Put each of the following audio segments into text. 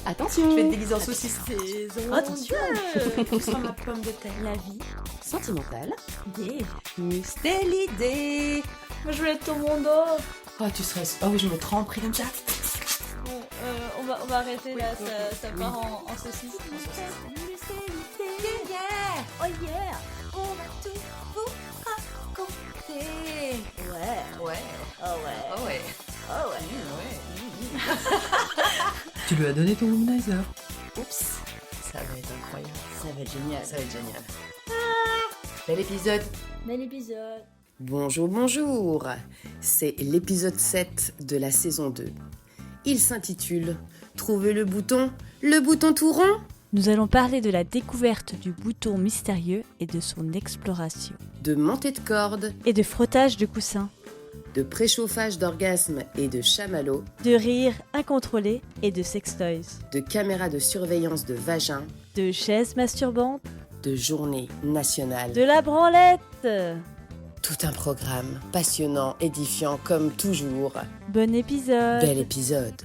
Attention. Je vais te déguiser en saucisse. Attention. Tu seras ma pomme de terre. La vie sentimentale. Yeah. Mustélidée. Moi, je voulais être ton monde. Oh, tu serais... Oh oui, je me tremperai comme ça. Bon, on va arrêter là, ça part en saucisse. Yeah. Oh yeah, on va tout vous raconter. Ouais. Ouais. Oh ouais. Oh ouais. Oh ouais. Tu lui as donné ton womanizer. Oups. Ça va être incroyable. Ça va être génial. Ça va être génial. Bel épisode. Bel épisode. Bonjour, bonjour. C'est l'épisode 7 de la saison 2. Il s'intitule « Trouver le bouton tout rond ?» Nous allons parler de la découverte du bouton mystérieux et de son exploration. De montée de corde, Et de frottage de coussins. de préchauffage d'orgasme et de chamallow, De rire incontrôlé et de sextoys. de caméras de surveillance de vagin, De chaises masturbantes. de journée nationale. De la branlette. Tout un programme passionnant, édifiant comme toujours. Bon épisode. Bel épisode.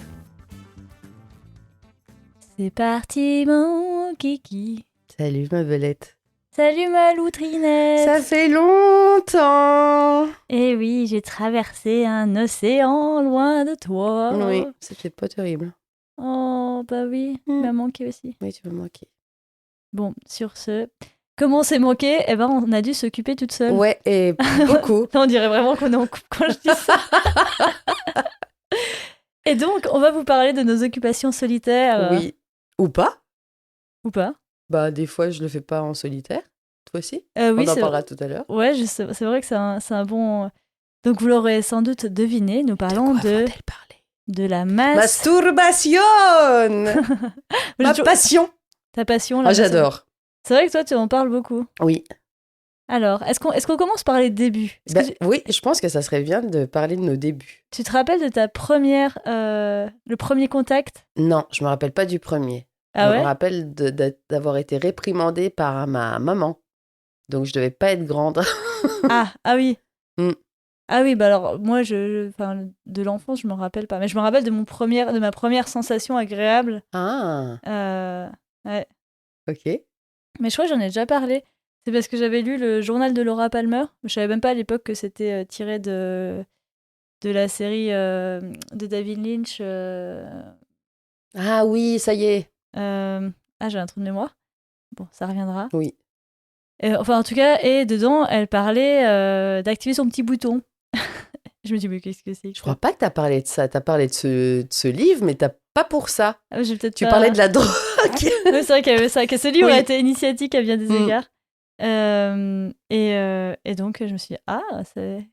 C'est parti mon kiki. Salut ma belette. Salut ma loutrinette. Ça fait longtemps. Eh oui, j'ai traversé un océan loin de toi. Oui, c'était pas terrible. Oh, bah oui, il m'a manqué aussi. Oui, tu m'as manqué. Bon, sur ce, comment on s'est manqué? Eh ben, on a dû s'occuper toute seule. Ouais, et beaucoup. On dirait vraiment qu'on est en couple quand je dis ça. Et donc, on va vous parler de nos occupations solitaires. Oui. Ou pas. Ou pas? Bah, des fois, je le fais pas en solitaire. Toi aussi. Oui, On en c'est parlera tout à l'heure. Ouais, c'est vrai que c'est un bon... Donc, vous l'aurez sans doute deviné, nous parlons De quoi de va-t-elle parler? la Masturbation. Ma J'ai- passion. Ta passion, là. Ah, j'adore. C'est vrai que toi, tu en parles beaucoup. Oui. Alors, est-ce qu'on commence par les débuts? Est-ce que Oui, je pense que ça serait bien de parler de nos débuts. tu te rappelles de ta première... le premier contact? Non, je me rappelle pas du premier. Ah Je ouais? me rappelle d'avoir été réprimandée par ma maman. Donc, je devais pas être grande. Ah oui. Mm. Ah oui, bah alors moi, enfin, de l'enfance, je me rappelle pas. Mais je me rappelle de ma première sensation agréable. Ah, Ouais. ok. Mais je crois que j'en ai déjà parlé. C'est parce que j'avais lu le journal de Laura Palmer. Je savais même pas à l'époque que c'était tiré de la série de David Lynch. Ah oui, ça y est. Ah, j'ai un trou de mémoire. Bon, ça reviendra. Oui. Enfin, en tout cas, et dedans, elle parlait d'activer son petit bouton. Je me dis, mais qu'est-ce que c'est que Je ça? crois pas que tu as parlé de ça. Tu as parlé de ce livre, mais t'as pas pour ça. Ah, j'ai peut-être Tu pas... parlais de la drogue. Oui, c'est vrai qu'il y avait ça, que ce livre Oui. a été initiatique à bien des Mm. égards. Et donc, je me suis dit, ah,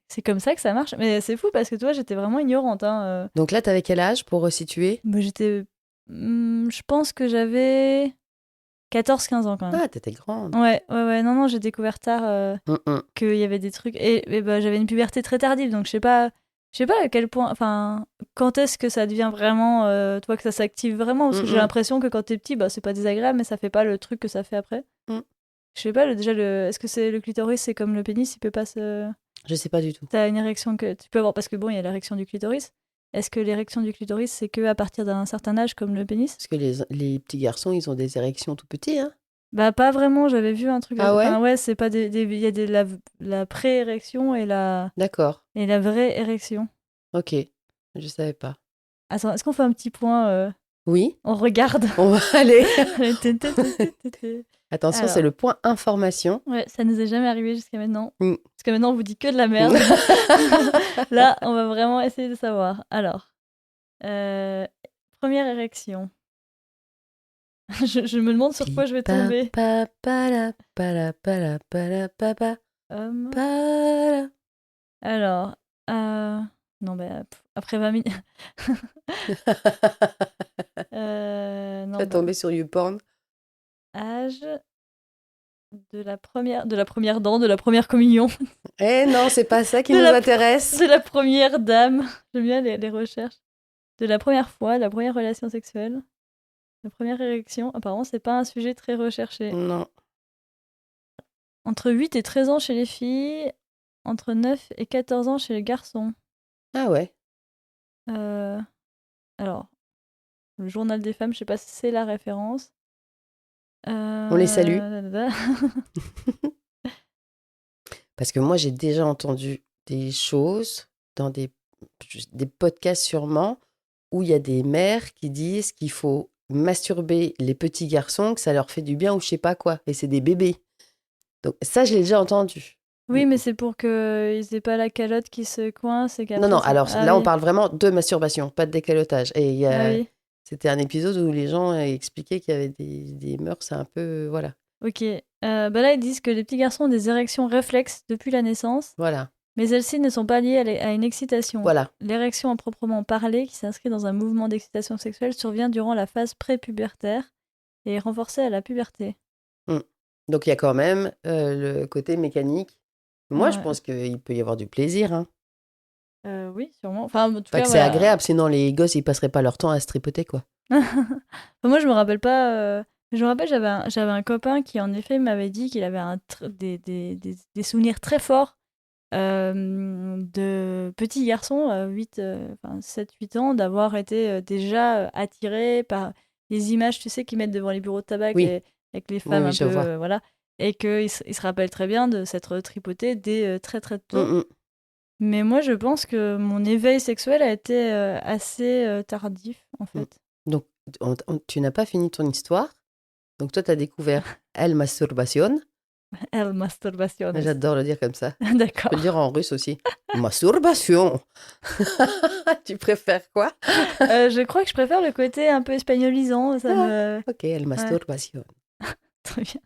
c'est comme ça que ça marche. Mais c'est fou parce que toi, j'étais vraiment ignorante. Hein. Donc là, t'avais quel âge pour resituer? Moi, je pense que j'avais 14-15 ans quand même. Ah, t'étais grande. Ouais, non, j'ai découvert tard Mm. qu'il y avait des trucs. Et bah, j'avais une puberté très tardive, donc je sais pas à quel point. Enfin, quand est-ce que ça devient vraiment. Toi, que ça s'active vraiment? Parce que j'ai l'impression que quand t'es petit, bah, c'est pas désagréable, mais ça fait pas le truc que ça fait après. Mm. Je sais pas, est-ce que c'est le clitoris, c'est comme le pénis, il peut pas se. Je sais pas du tout. T'as une érection que tu peux avoir, parce que bon, il y a l'érection du clitoris. Est-ce que l'érection du clitoris, c'est que à partir d'un certain âge, comme le pénis? Parce que les petits garçons, ils ont des érections tout petits, hein. Bah, pas vraiment, j'avais vu un truc. Ah ouais? Enfin, ouais, c'est pas il y a la pré-érection et la D'accord. vraie érection. Ok. Je savais pas. Attends, est-ce qu'on fait un petit point Oui, On regarde. on va aller. Attention, Alors. c'est le point information. Ouais, ça nous est jamais arrivé jusqu'à maintenant. Mm. Parce que maintenant, on vous dit que de la merde. Là, on va vraiment essayer de savoir. Alors, première érection. Je me demande sur quoi je vais tomber. Homme. Alors, non, bah, après 20 minutes. Non, Tu vas bah, tomber sur YouPorn. âge de la première dent, de la première communion, Eh non, c'est pas ça qui De nous la- intéresse. de la première dame. J'aime bien les recherches. De la première fois, la première relation sexuelle, la première érection. Apparemment, c'est pas un sujet très recherché. Non. Entre 8 et 13 ans chez les filles, entre 9 et 14 ans chez les garçons. Ah ouais. Alors, Le journal des femmes, je sais pas si c'est la référence. On les salue. Dadada. Parce que moi, j'ai déjà entendu des choses dans des podcasts sûrement où il y a des mères qui disent qu'il faut masturber les petits garçons, que ça leur fait du bien ou je sais pas quoi. Et c'est des bébés. Donc ça, je l'ai déjà entendu. Oui, mais c'est pour qu'ils aient pas la calotte qui se coince et Non, qu'après non, ça... alors Ah là, on oui, parle vraiment de masturbation, pas de décalotage. Et ah oui. c'était un épisode où les gens expliquaient qu'il y avait des mœurs un peu... Voilà. Ok. Bah là, ils disent que les petits garçons ont des érections réflexes depuis la naissance, Voilà. mais celles-ci ne sont pas liées à une excitation. Voilà. L'érection à proprement parler, qui s'inscrit dans un mouvement d'excitation sexuelle, survient durant la phase prépubertaire et est renforcée à la puberté. Mm. Donc il y a quand même le côté mécanique. Moi, je Ouais. pense qu'il peut y avoir du plaisir. Hein. Oui, sûrement. Enfin, en tout Pas cas, que c'est voilà. agréable, sinon les gosses, ils passeraient pas leur temps à se tripoter, quoi. Enfin, moi, je me rappelle pas. Je me rappelle, j'avais un copain qui, en effet, m'avait dit qu'il avait des souvenirs très forts de petits garçons, 7-8 ans, d'avoir été déjà attirés par les images, tu sais, qu'ils mettent devant les bureaux de tabac Oui, avec les oui, femmes oui, un je peu, vois. voilà. Et qu'il se rappelle très bien de s'être tripoté dès très très tôt. Mm, mm. Mais moi, je pense que mon éveil sexuel a été assez tardif, en Mm. fait. Donc, tu n'as pas fini ton histoire. Donc, toi, tu as découvert El Masturbation. El masturbaciones. J'adore le dire comme ça. Tu peux D'accord. le dire en russe aussi. Masturbation. Tu préfères quoi? Je crois que je préfère le côté un peu espagnolisant. Ça me... Ok, El Masturbation. Très bien.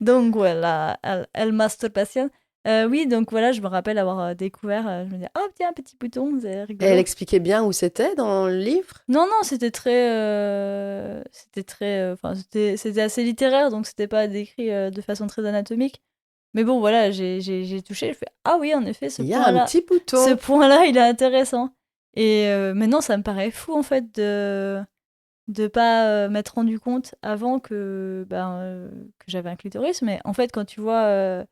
Donc voilà, el masturbation. Oui, donc voilà, je me rappelle avoir découvert. Je me disais, oh tiens, petit bouton, c'est Et rigolo. elle expliquait bien où c'était dans le livre? Non, non, c'était très. Enfin, c'était assez littéraire, donc c'était pas décrit de façon très anatomique. Mais bon, voilà, j'ai touché, je fais, ah oui, en effet, Il y a un petit ce bouton. point-là, il est intéressant. Et maintenant, ça me paraît fou, en fait, de pas m'être rendu compte avant que j'avais un clitoris. Mais en fait, quand tu vois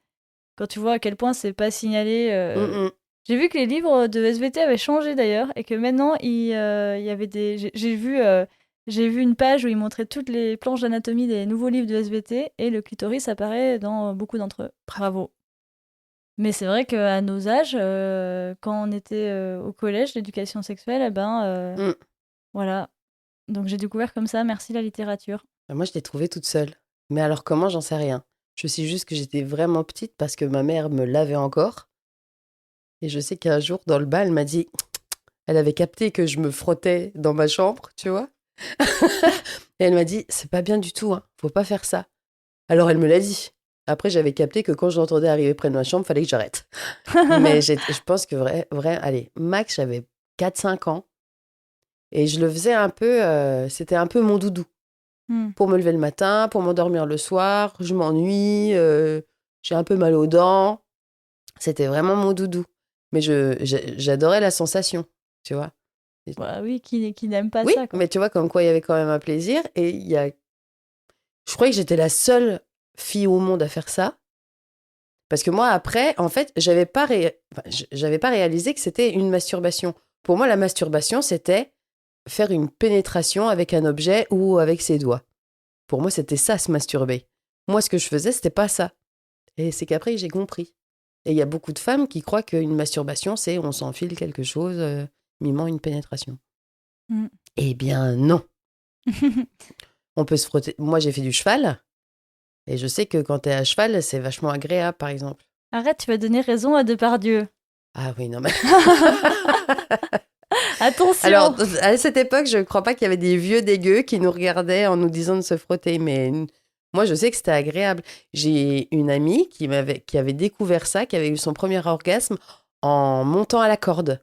à quel point c'est pas signalé. Mm, mm. J'ai vu que les livres de SVT avaient changé d'ailleurs et que maintenant il y avait des. J'ai vu une page où ils montraient toutes les planches d'anatomie des nouveaux livres de SVT et le clitoris apparaît dans beaucoup d'entre eux. Bravo. Mais c'est vrai qu'à nos âges, quand on était au collège, l'éducation sexuelle, eh ben Mm. voilà. Donc j'ai découvert comme ça, merci la littérature. Moi, je l'ai trouvée toute seule. Mais alors, comment, j'en sais rien. Je sais juste que j'étais vraiment petite parce que ma mère me lavait encore. Et je sais qu'un jour, dans le bal, elle m'a dit... Elle avait capté que je me frottais dans ma chambre, tu vois. Et elle m'a dit, c'est pas bien du tout, hein. Faut pas faire ça. Alors, elle me l'a dit. Après, j'avais capté que quand je l'entendais arriver près de ma chambre, fallait que j'arrête. Mais je pense que allez, max, j'avais 4-5 ans. Et je le faisais un peu, c'était un peu mon doudou. Hmm. Pour me lever le matin, pour m'endormir le soir, je m'ennuie, j'ai un peu mal aux dents. C'était vraiment mon doudou. Mais j'adorais la sensation, tu vois. Bah oui, qui n'aime pas Oui, ça, quoi. mais tu vois, comme quoi il y avait quand même un plaisir. Et je croyais que j'étais la seule fille au monde à faire ça. Parce que moi, après, en fait, j'avais pas réalisé que c'était une masturbation. Pour moi, la masturbation, c'était faire une pénétration avec un objet ou avec ses doigts. Pour moi, c'était ça, se masturber. Moi, ce que je faisais, c'était pas ça. Et c'est qu'après que j'ai compris. Et il y a beaucoup de femmes qui croient qu'une masturbation, c'est on s'enfile quelque chose, mimant une pénétration. Mm. Eh bien, non. On peut se frotter. Moi, j'ai fait du cheval. Et je sais que quand t'es à cheval, c'est vachement agréable, par exemple. Arrête, tu vas donner raison à Depardieu. Ah oui, non, mais... Attention. Alors, à cette époque, je ne crois pas qu'il y avait des vieux dégueux qui nous regardaient en nous disant de se frotter. Mais moi, je sais que c'était agréable. J'ai une amie qui avait découvert ça, qui avait eu son premier orgasme en montant à la corde.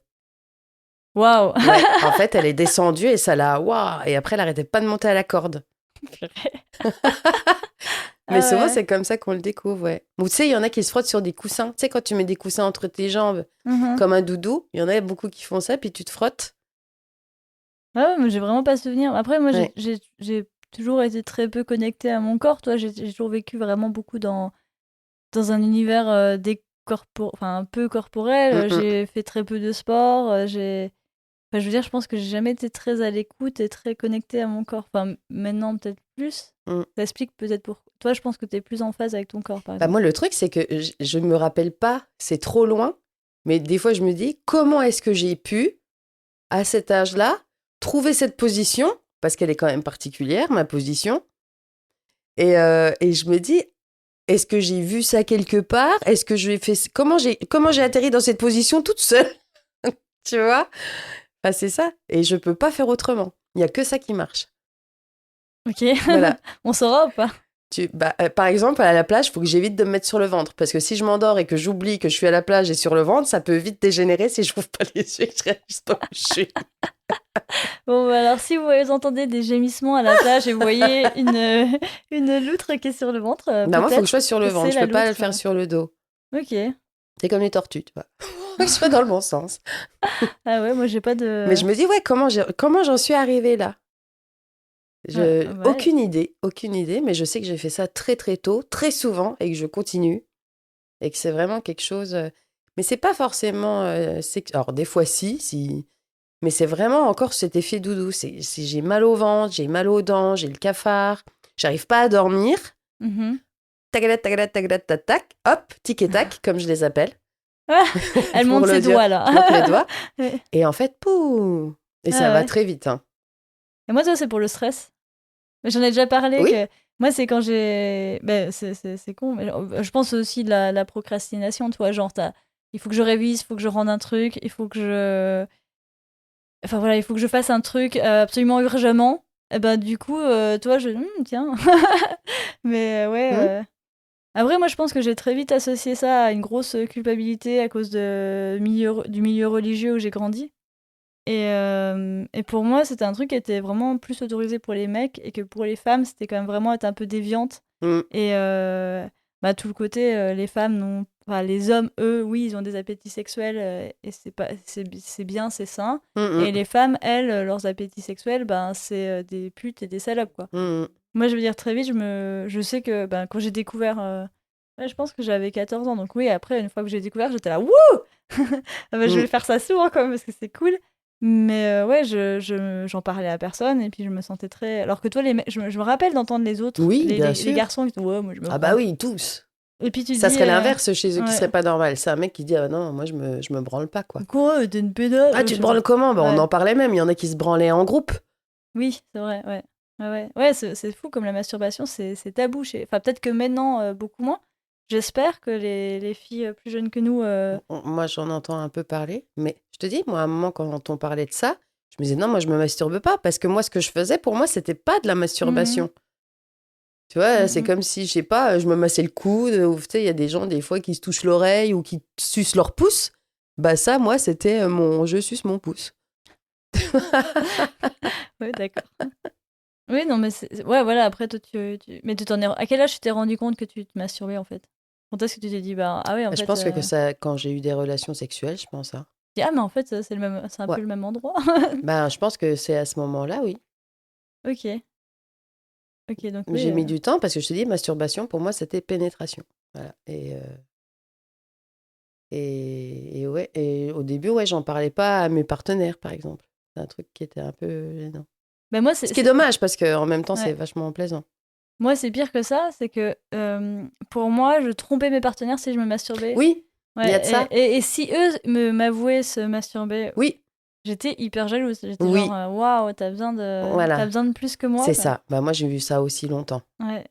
Waouh. Ouais, en fait, elle est descendue et ça l'a... Waouh. Et après, elle n'arrêtait pas de monter à la corde. Mais souvent, ouais. c'est comme ça qu'on le découvre, ouais. Ou tu sais, il y en a qui se frottent sur des coussins. Tu sais, quand tu mets des coussins entre tes jambes, Mhm. comme un doudou, il y en a beaucoup qui font ça, puis tu te frottes. Ouais, mais j'ai vraiment pas souvenir. Après, moi, Ouais. j'ai toujours été très peu connectée à mon corps. Toi, j'ai toujours vécu vraiment beaucoup dans un univers un peu corporel. Mm, mm. J'ai fait très peu de sport. Enfin, je veux dire, je pense que j'ai jamais été très à l'écoute et très connectée à mon corps. Enfin, maintenant, peut-être plus. Mm. Ça explique peut-être pour... Toi, je pense que tu es plus en phase avec ton corps, par Bah, exemple. moi, le truc, c'est que je me rappelle pas, c'est trop loin, mais des fois, je me dis, comment est-ce que j'ai pu, à cet âge-là, trouver cette position, parce qu'elle est quand même particulière, ma position, et je me dis, est-ce que j'ai vu ça quelque part? Est-ce que j'ai fait... comment j'ai atterri dans cette position toute seule? Tu vois? Bah, c'est ça. Et je peux pas faire autrement. Il y a que ça qui marche. Ok. Voilà. On saura ou pas? Par exemple, à la plage, il faut que j'évite de me mettre sur le ventre. Parce que si je m'endors et que j'oublie que je suis à la plage et sur le ventre, ça peut vite dégénérer si je n'ouvre pas les yeux et que je reste où je suis. Bon, bah alors, si vous entendez des gémissements à la plage et vous voyez une loutre qui est sur le ventre, Bah, moi, il faut que je peut-être sois sur le que ventre. c'est Je la peux pas le loutre. faire sur le dos. Ok. C'est comme les tortues, tu vois. Je sois dans le bon sens. Ah ouais, moi, j'ai pas de... Mais je me dis, ouais, comment j'en suis arrivée là? Ouais. Aucune idée, mais je sais que j'ai fait ça très très tôt, très souvent, et que je continue, et que c'est vraiment quelque chose. Mais c'est pas forcément. Alors des fois si, mais c'est vraiment encore cet effet doudou. Si j'ai mal au ventre, j'ai mal aux dents, j'ai le cafard, j'arrive pas à dormir. Mhm. Tagada, tagada, tagada, tac, tac, hop, tic et tac, comme je les appelle. Ah, elle Pour monte le ses dire, doigts, là. je monte mes doigts, Ouais. et en fait, pouh, et ça Ah va ouais. très vite, hein. Et moi, ça, c'est pour le stress. Mais j'en ai déjà parlé Oui, que moi, c'est quand j'ai. Ben, c'est con, mais je pense aussi de la procrastination, tu vois. Genre, il faut que je révise, il faut que je rende un truc, il faut que je. Enfin voilà, il faut que je fasse un truc absolument urgemment. Et ben, du coup, toi, tiens. Mais ouais. hmm, Après, moi, je pense que j'ai très vite associé ça à une grosse culpabilité à cause du milieu religieux où j'ai grandi. Et pour moi, c'était un truc qui était vraiment plus autorisé pour les mecs et que pour les femmes, c'était quand même vraiment être un peu déviante. hmm, Et bah, tout le côté, les femmes n'ont. Enfin, les hommes, eux, oui, ils ont des appétits sexuels et c'est bien, c'est sain. hmm, Et les femmes, elles, leurs appétits sexuels, ben, c'est des putes et des salopes, quoi. hmm, Moi, je veux dire, très vite, je sais que ben, quand j'ai découvert. Ouais, je pense que j'avais 14 ans. Donc, oui, après, une fois que j'ai découvert, j'étais là, wouh! Ah bah, je hmm. vais faire ça souvent, quand même, parce que c'est cool. Mais ouais, j'en parlais à personne et puis je me sentais très. Alors que toi, les mecs, je me rappelle d'entendre les autres, Oui, bien les sûr. garçons qui disent ouais, moi je me Ah bah branle. oui, tous. Et puis tu Ça dis serait l'inverse chez eux qui ouais. serait pas normal. C'est un mec qui dit ah non, moi je me branle pas quoi. Quoi, t'es une pédale? Ah Je tu te sais pas. branles comment? Bah on Ouais. en parlait même. Il y en a qui se branlaient en groupe. Oui, c'est vrai, ouais. Ouais, c'est fou comme la masturbation, c'est tabou. Enfin, peut-être que maintenant, beaucoup moins. J'espère que les filles plus jeunes que nous. Moi j'en entends un peu parler, mais je te dis moi à un moment quand on parlait de ça, je me disais non moi je me masturbe pas parce que moi ce que je faisais pour moi c'était pas de la Mhm, masturbation. Tu vois, c'est mhm. comme si je sais pas, je me massais le coude ou tu sais il y a des gens des fois qui se touchent l'oreille ou qui sucent leur pouce. Bah ça moi c'était mon je suce mon pouce. Ouais, d'accord. Oui, non, mais ouais, voilà, après, toi, mais tu t'en es... À quel âge tu t'es rendu compte que tu te masturbais, en fait? Quand est-ce que tu t'es dit, bah, ah ouais, en Je fait... pense que ça quand j'ai eu des relations sexuelles, je pense hein. Ah, mais en fait, c'est le même... c'est un Ouais. peu le même endroit. Ben, je pense que c'est à ce moment-là, oui. Ok. Ok, donc Mais oui. j'ai mis du temps parce que je te dis, masturbation, pour moi, c'était pénétration. Voilà. Et ouais, et au début, ouais, j'en parlais pas à mes partenaires, par exemple. C'est un truc qui était un peu gênant. Bah, moi, Ce qui est dommage parce qu'en même temps, c'est ouais. vachement plaisant. Moi, c'est pire que ça, c'est que pour moi, je trompais mes partenaires si je me masturbais. Oui, il y a de Ouais, ça. et si eux m'avouaient se masturber, Oui, j'étais hyper jalouse. J'étais genre, oui, waouh, t'as voilà. besoin de plus que moi, C'est quoi. ça. Bah, moi, j'ai vu ça aussi longtemps. Ouais.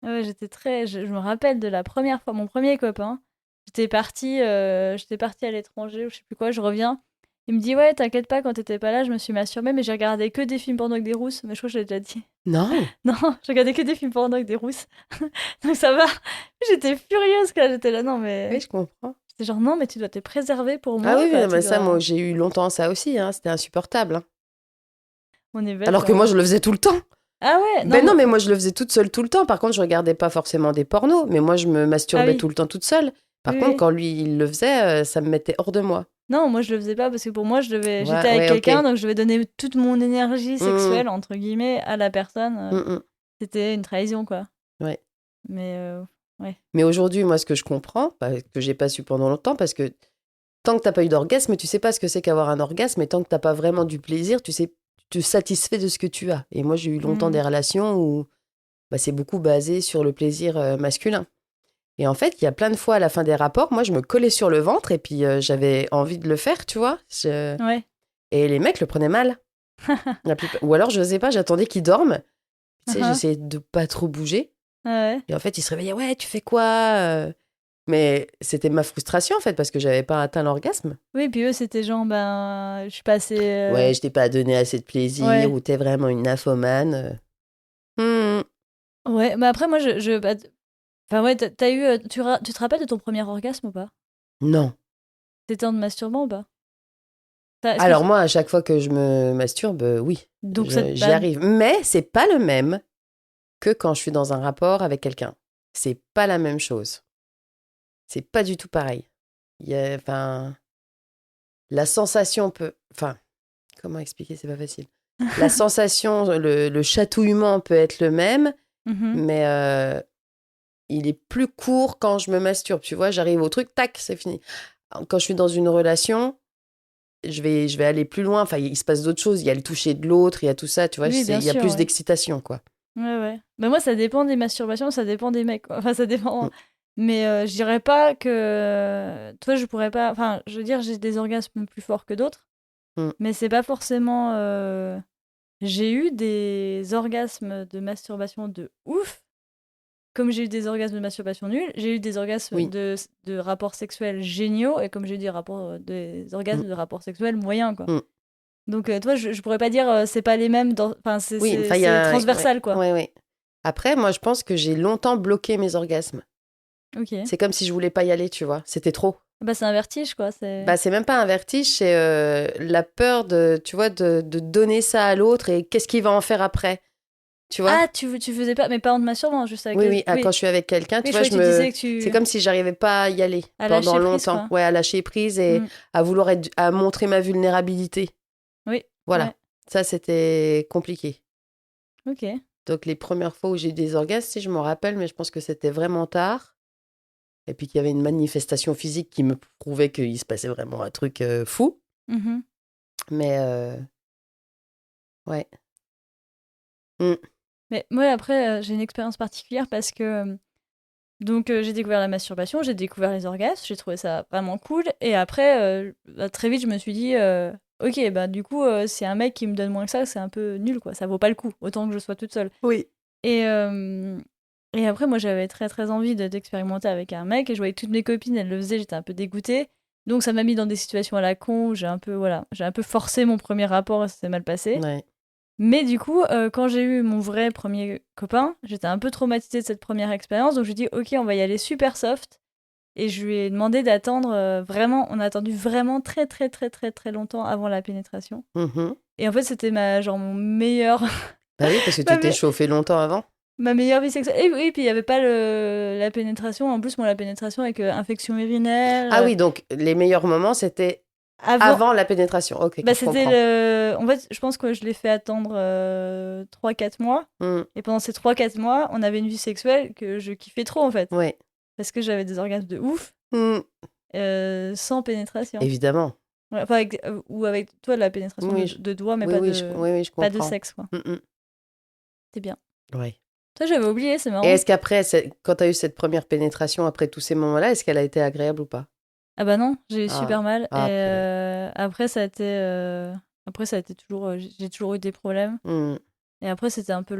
Ouais, j'étais très. Je me rappelle de la première fois, mon premier copain. J'étais partie à l'étranger ou je sais plus quoi. Je reviens. Il me dit ouais, t'inquiète pas, quand t'étais pas là, je me suis masturbée, mais j'ai regardé que des films porno avec des rousses. Mais je crois que je l'ai déjà dit. Non. Non, j'ai regardé que des films porno avec des rousses. Donc ça va. J'étais furieuse quand j'étais là. Non Oui, mais je comprends. j'étais genre non mais tu dois te préserver pour Ah moi oui, oui, quoi. non, Tu mais ça, moi, dois. j'ai eu longtemps ça aussi. Hein. C'était insupportable. Hein. On est bête Alors quand que moi, même. je le faisais tout le temps. Ah ouais Ben non, non. mais moi je le faisais toute seule tout le temps. Par contre, je regardais pas forcément des pornos, mais moi je me Ah masturbais oui. tout le temps toute seule. Par Oui contre, oui. quand lui il le faisait, ça me mettait hors de moi. Non, moi je le faisais pas parce que pour moi j'étais Ouais, avec ouais, ok. quelqu'un donc je devais donner toute mon énergie Mmh, sexuelle entre guillemets à la personne. mmh, C'était une trahison quoi. ouais. Mais ouais. Mais aujourd'hui, moi, ce que je comprends, bah, que j'ai pas su pendant longtemps, parce que tant que t'as pas eu d'orgasme, tu sais pas ce que c'est qu'avoir un orgasme, et tant que t'as pas vraiment du plaisir, tu te satisfais de ce que tu as. Et moi, j'ai eu longtemps des relations où c'est beaucoup basé sur le plaisir masculin. Et en fait, il y a plein de fois à la fin des rapports, moi, je me collais sur le ventre et puis j'avais envie de le faire, tu vois. Ouais. Et les mecs le prenaient mal. Ou alors, je sais pas, j'attendais qu'ils dorment. Tu sais, j'essayais de pas trop bouger. Ouais. Et en fait, ils se réveillaient, ouais, tu fais quoi Mais c'était ma frustration, en fait, parce que j'avais pas atteint l'orgasme. Oui, puis eux, c'était genre, ben, je suis pas assez. Ouais, je t'ai pas donné assez de plaisir, Ouais. ou t'es vraiment une nymphomane. Ouais, mais après, moi, enfin, ouais, t'as eu. Tu te rappelles de ton premier orgasme ou pas? Non. T'étais en te masturbant ou pas? Est-ce que Alors moi, à chaque fois que je me masturbe, oui, Donc, j'y arrive. Mais c'est pas le même que quand je suis dans un rapport avec quelqu'un. C'est pas la même chose. C'est pas du tout pareil. Enfin, la sensation peut... Enfin, comment expliquer? C'est pas facile. La sensation, le chatouillement peut être le même, Mhm. mais il est plus court quand je me masturbe. Tu vois, j'arrive au truc, tac, c'est fini. Quand je suis dans une relation, je vais aller plus loin. Enfin, il se passe d'autres choses. Il y a le toucher de l'autre, il y a tout ça, tu vois. Oui, bien Il y a sûr, plus ouais. d'excitation, quoi. Ouais, ouais. Mais moi, ça dépend des masturbations, ça dépend des mecs, quoi. Enfin, ça dépend. Mm, Mais je dirais pas que. Toi, je pourrais pas. Enfin, je veux dire, j'ai des orgasmes plus forts que d'autres, mm. mais c'est pas forcément. J'ai eu des orgasmes de masturbation de ouf, comme j'ai eu des orgasmes de masturbation nuls, j'ai eu des orgasmes Oui. de rapports sexuels géniaux, et comme j'ai eu des orgasmes Mm, de rapports sexuels moyens, quoi. mm. Donc, toi, je pourrais pas dire c'est pas les mêmes. Enfin, Oui, enfin, il y c'est a... Ouais, transversal, quoi. ouais, ouais. Après, moi, je pense que j'ai longtemps bloqué mes orgasmes. Ok. C'est comme si je voulais pas y aller, tu vois. C'était trop. Bah, c'est un vertige, quoi. C'est même pas un vertige, c'est la peur de, tu vois, de donner ça à l'autre et qu'est-ce qu'il va en faire après, tu vois. Ah, tu faisais pas, mais pas en te masturbant, juste avec Oui, les. oui, quand Oui, je suis avec quelqu'un, oui, tu je vois, croyais que tu disais que c'est tu. comme si j'arrivais pas à y aller À pendant lâcher prise, longtemps. quoi. Ouais, à lâcher prise et Mm. à vouloir à montrer ma vulnérabilité. Oui, Voilà. ouais. Ça, c'était compliqué. Ok. Donc, les premières fois où j'ai eu des orgasmes, si je m'en rappelle, mais je pense que c'était vraiment tard. Et puis qu'il y avait une manifestation physique qui me prouvait qu'il se passait vraiment un truc fou. Mhm. Mais ouais. Mm. Mais moi, après, j'ai une expérience particulière parce que. Donc, j'ai découvert la masturbation, j'ai découvert les orgasmes, j'ai trouvé ça vraiment cool. Et après, très vite, je me suis dit, ok, bah du coup, si un mec qui me donne moins que ça, c'est un peu nul, quoi. Ça vaut pas le coup, autant que je sois toute seule. Oui. Et, et après, moi, j'avais très très envie d'expérimenter avec un mec, et je voyais que toutes mes copines, elles le faisaient, j'étais un peu dégoûtée. Donc, ça m'a mis dans des situations à la con où j'ai un peu forcé mon premier rapport et ça s'est mal passé. Ouais. Mais du coup, quand j'ai eu mon vrai premier copain, j'étais un peu traumatisée de cette première expérience, donc je lui ai dit, ok, on va y aller super soft. Et je lui ai demandé d'attendre vraiment, on a attendu vraiment très très très très très longtemps avant la pénétration. Mhm. Et en fait, c'était mon meilleur, Bah oui, parce que ma, tu t'es me- chauffé longtemps avant. ma meilleure vie sexuelle. Et oui, puis il n'y avait pas la pénétration. En plus, moi, la pénétration avec infection urinaire. Ah oui, donc les meilleurs moments, c'était Avant, avant la pénétration. Ok, bah, je comprends. En fait, je pense que je l'ai fait attendre 3-4 mois. Mm. Et pendant ces 3-4 mois, on avait une vie sexuelle que je kiffais trop, en fait. Ouais. Parce que j'avais des orgasmes de ouf, Mm. sans pénétration. Évidemment. Ouais, enfin, ou avec toi, la pénétration Oui, de doigts, mais oui, oui, oui, oui, je pas de comprends. sexe, quoi. Mm, mm. C'est bien. Ouais. Toi, j'avais oublié, c'est Et marrant. est-ce qu'après, quand tu as eu cette première pénétration, après tous ces moments-là, est-ce qu'elle a été agréable ou pas? Ah bah non, j'ai eu Ah, super mal. Et ah purée. après, ça a été toujours. J'ai toujours eu des problèmes. Mm. Et après, c'était un peu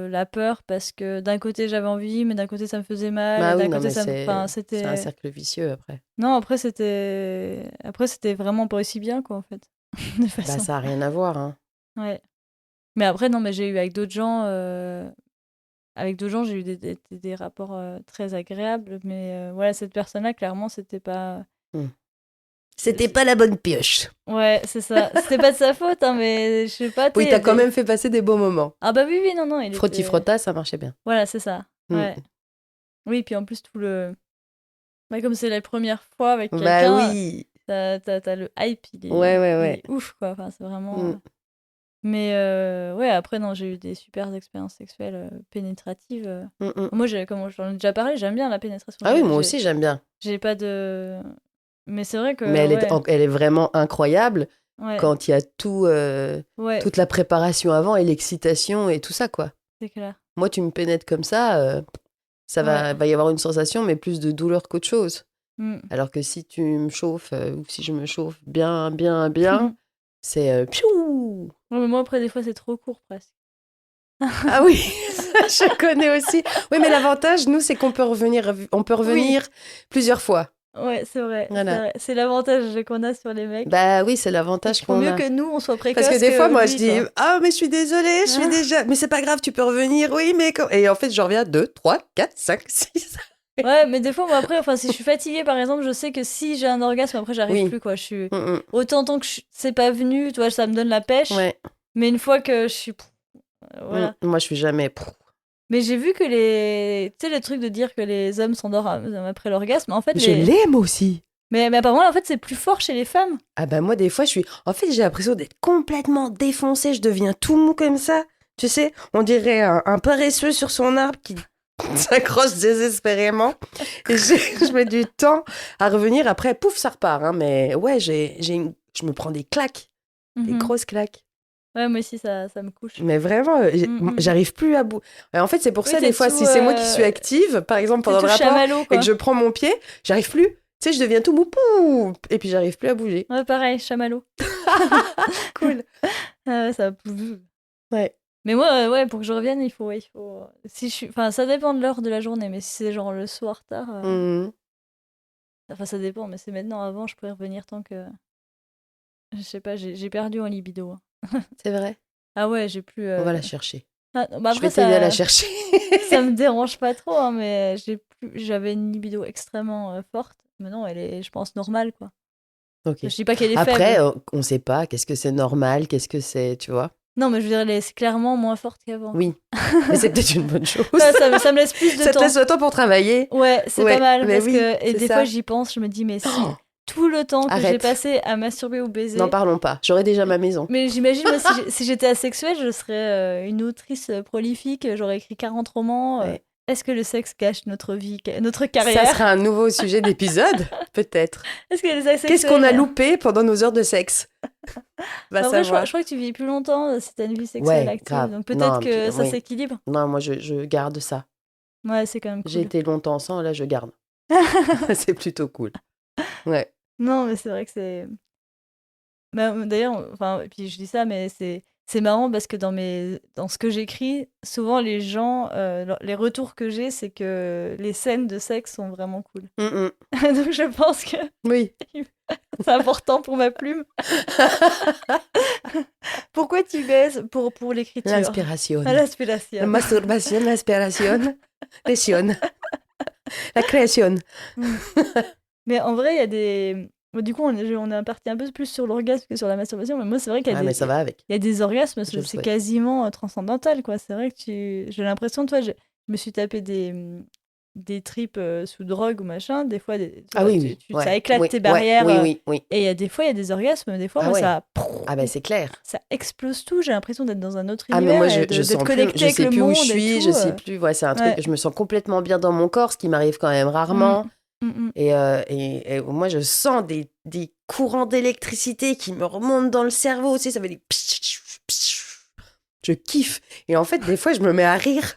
la peur parce que d'un côté, j'avais envie, mais d'un côté, ça me faisait mal. Et Bah oui, d'un non, côté, mais ça me. Enfin, c'est un c'était. cercle vicieux après. Non, après, c'était. Après, c'était vraiment pas aussi bien, quoi, en fait. De Bah façon. ça a rien à voir, hein. Ouais. Mais après, non, mais j'ai eu avec d'autres gens. Avec d'autres gens, j'ai eu des rapports très agréables. Mais voilà, cette personne-là, clairement, c'était pas. Mm. C'était pas la bonne pioche. Ouais, c'est ça. C'était pas de sa faute, hein, mais je sais pas, tu sais, Oui, il y a t'as quand des. même fait passer des beaux moments. Ah bah oui, oui, non, non, il était. Frotti-frotta, ça marchait bien. Voilà, c'est ça. Mm. Ouais. Oui, puis en plus, tout le. Ouais, comme c'est la première fois avec Bah quelqu'un, oui. t'as le hype, Ouais, ouais, il ouais. est ouf, quoi. Enfin, c'est vraiment. Mm. Mais ouais, après, non, j'ai eu des super expériences sexuelles pénétratives. Mm, mm. Moi, comme j'en ai déjà parlé, j'aime bien la pénétration. Ah oui, moi aussi, j'aime bien. J'ai pas de. Mais c'est vrai que. Mais ouais, elle est vraiment incroyable ouais, quand il y a tout, ouais, toute la préparation avant et l'excitation et tout ça, quoi. c'est clair. Moi, tu me pénètres comme ça, ça Ouais. va y avoir une sensation, mais plus de douleur qu'autre chose. Mm. Alors que si tu me chauffes, ou si je me chauffe bien, bien, bien, c'est piou. Ouais, mais moi, après, des fois, c'est trop court presque. Ah oui, ça, je connais aussi. Oui, mais l'avantage, nous, c'est qu'on peut revenir plusieurs fois. Ouais, c'est vrai. C'est Voilà. vrai. C'est l'avantage qu'on a sur les mecs. Bah oui, c'est Ils l'avantage font qu'on mieux a. que nous, on soit précoce Parce que des fois, moi, je lui, dis, quoi. ah, mais je suis désolée, je suis déjà. Mais c'est pas grave, tu peux revenir. Oui, mais. Et en fait, je reviens 2, 3, 4, 5, 6. Ouais, mais des fois, moi, après, enfin, si je suis fatiguée, par exemple, je sais que si j'ai un orgasme, après, j'arrive Oui. plus, quoi. Je suis... Mm, Autant tant que c'est pas venu, tu vois, ça me donne la pêche. ouais. Mais une fois que je suis... Voilà. Moi, je suis jamais. Mais j'ai vu que les... Tu sais, les trucs de dire que les hommes s'endorment après l'orgasme, en fait, Je l'aime aussi. Mais apparemment, en fait, c'est plus fort chez les femmes. Ah bah moi, des fois, je suis... En fait, j'ai l'impression d'être complètement défoncée. Je deviens tout mou comme ça. Tu sais, on dirait un paresseux sur son arbre qui s'accroche désespérément. Et je mets du temps à revenir. Après, pouf, ça repart. Hein. Mais ouais, je me prends des claques. Des Mhm. grosses claques. Ouais, moi aussi, ça me couche. Mais vraiment, j'arrive plus à bout. En fait, c'est pour Oui, ça, des fois, si c'est moi qui suis active, par exemple, pendant le rapport, chamallow, quoi. et que je prends mon pied, j'arrive plus. Tu sais, je deviens tout mou, pouf, et puis j'arrive plus à bouger. Ouais, pareil, chamallow. Cool. Ah ouais, ça... Ouais. Mais moi, ouais, pour que je revienne, il faut... Si je suis... Enfin, ça dépend de l'heure de la journée, mais si c'est genre le soir tard... Mhm. Enfin, ça dépend, mais c'est maintenant, avant, je pourrais revenir tant que... Je sais pas, j'ai perdu en libido. Hein. C'est vrai. Ah ouais, j'ai plus... On va la chercher. Ah, bah Je après, vais t'aider à la chercher. ça me dérange pas trop, hein, mais j'avais une libido extrêmement forte. Maintenant, elle est, je pense, normale, quoi. Ok. Je dis pas qu'elle est Après, faible. on sait pas. Qu'est-ce que c'est normal? Qu'est-ce que c'est, tu vois? Non, mais je veux dire, c'est clairement moins forte qu'avant. Oui. Mais c'est peut-être une bonne chose. Ça me laisse plus de Ça te temps. laisse le temps pour travailler. Ouais, c'est Ouais, pas mal. mais Parce oui, que, et c'est des ça. fois, j'y pense, je me dis, mais si Oh, tout le temps que j'ai arrête. passé à masturber ou baiser. N'en parlons pas. J'aurais déjà ma maison. Mais j'imagine, moi, si j'étais asexuelle, je serais une autrice prolifique. J'aurais écrit 40 romans. Ouais. Est-ce que le sexe gâche notre vie, notre carrière? Ça sera un nouveau sujet d'épisode, peut-être. Est-ce que les asexuels... Qu'est-ce qu'on a loupé pendant nos heures de sexe? Va Après, savoir. je crois que tu vis plus longtemps si t'as une vie sexuelle Ouais, active. grave. Donc peut-être Non, que puis- ça oui. s'équilibre. Non, moi, je garde ça. Ouais, c'est quand même J'ai cool. été longtemps sans, là, je garde. C'est plutôt cool. Ouais. Non, mais c'est vrai que c'est... Bah, d'ailleurs, enfin, et puis je dis ça, mais c'est marrant parce que dans ce que j'écris, souvent les gens, les retours que j'ai, c'est que les scènes de sexe sont vraiment cool. Donc je pense que Oui. c'est important pour ma plume. Pourquoi tu baises pour l'écriture? L'inspiration. Ah, La l'aspiration. masturbation, l'inspiration, l'émission. La création. Mais en vrai, il y a des... Bon, du coup, on est parti un peu plus sur l'orgasme que sur la masturbation, mais moi, c'est vrai qu'il y a Ah, mais ça va avec. il y a des orgasmes, Je le c'est souhaite. quasiment transcendantal, quoi. C'est vrai que j'ai l'impression, toi, je me suis tapé des tripes sous drogue ou machin, des fois, Ah oui, oui. ça Ouais. éclate Oui, tes ouais, barrières. oui. Et il y a des fois, il y a des orgasmes, des fois, Ah moi, ouais. ça... Ah ben c'est clair. Ça explose tout, j'ai l'impression d'être dans un autre Ah mais univers, moi et je sens d'être plus, connecté je avec sais le plus où monde je suis, et je tout. sais plus. Ouais, c'est un truc. Ouais. Je me sens complètement bien dans mon corps, ce qui m'arrive quand même rarement. Et moi je sens des courants d'électricité qui me remontent dans le cerveau. Tu sais, ça fait des. Je kiffe. Et en fait, des fois, je me mets à rire.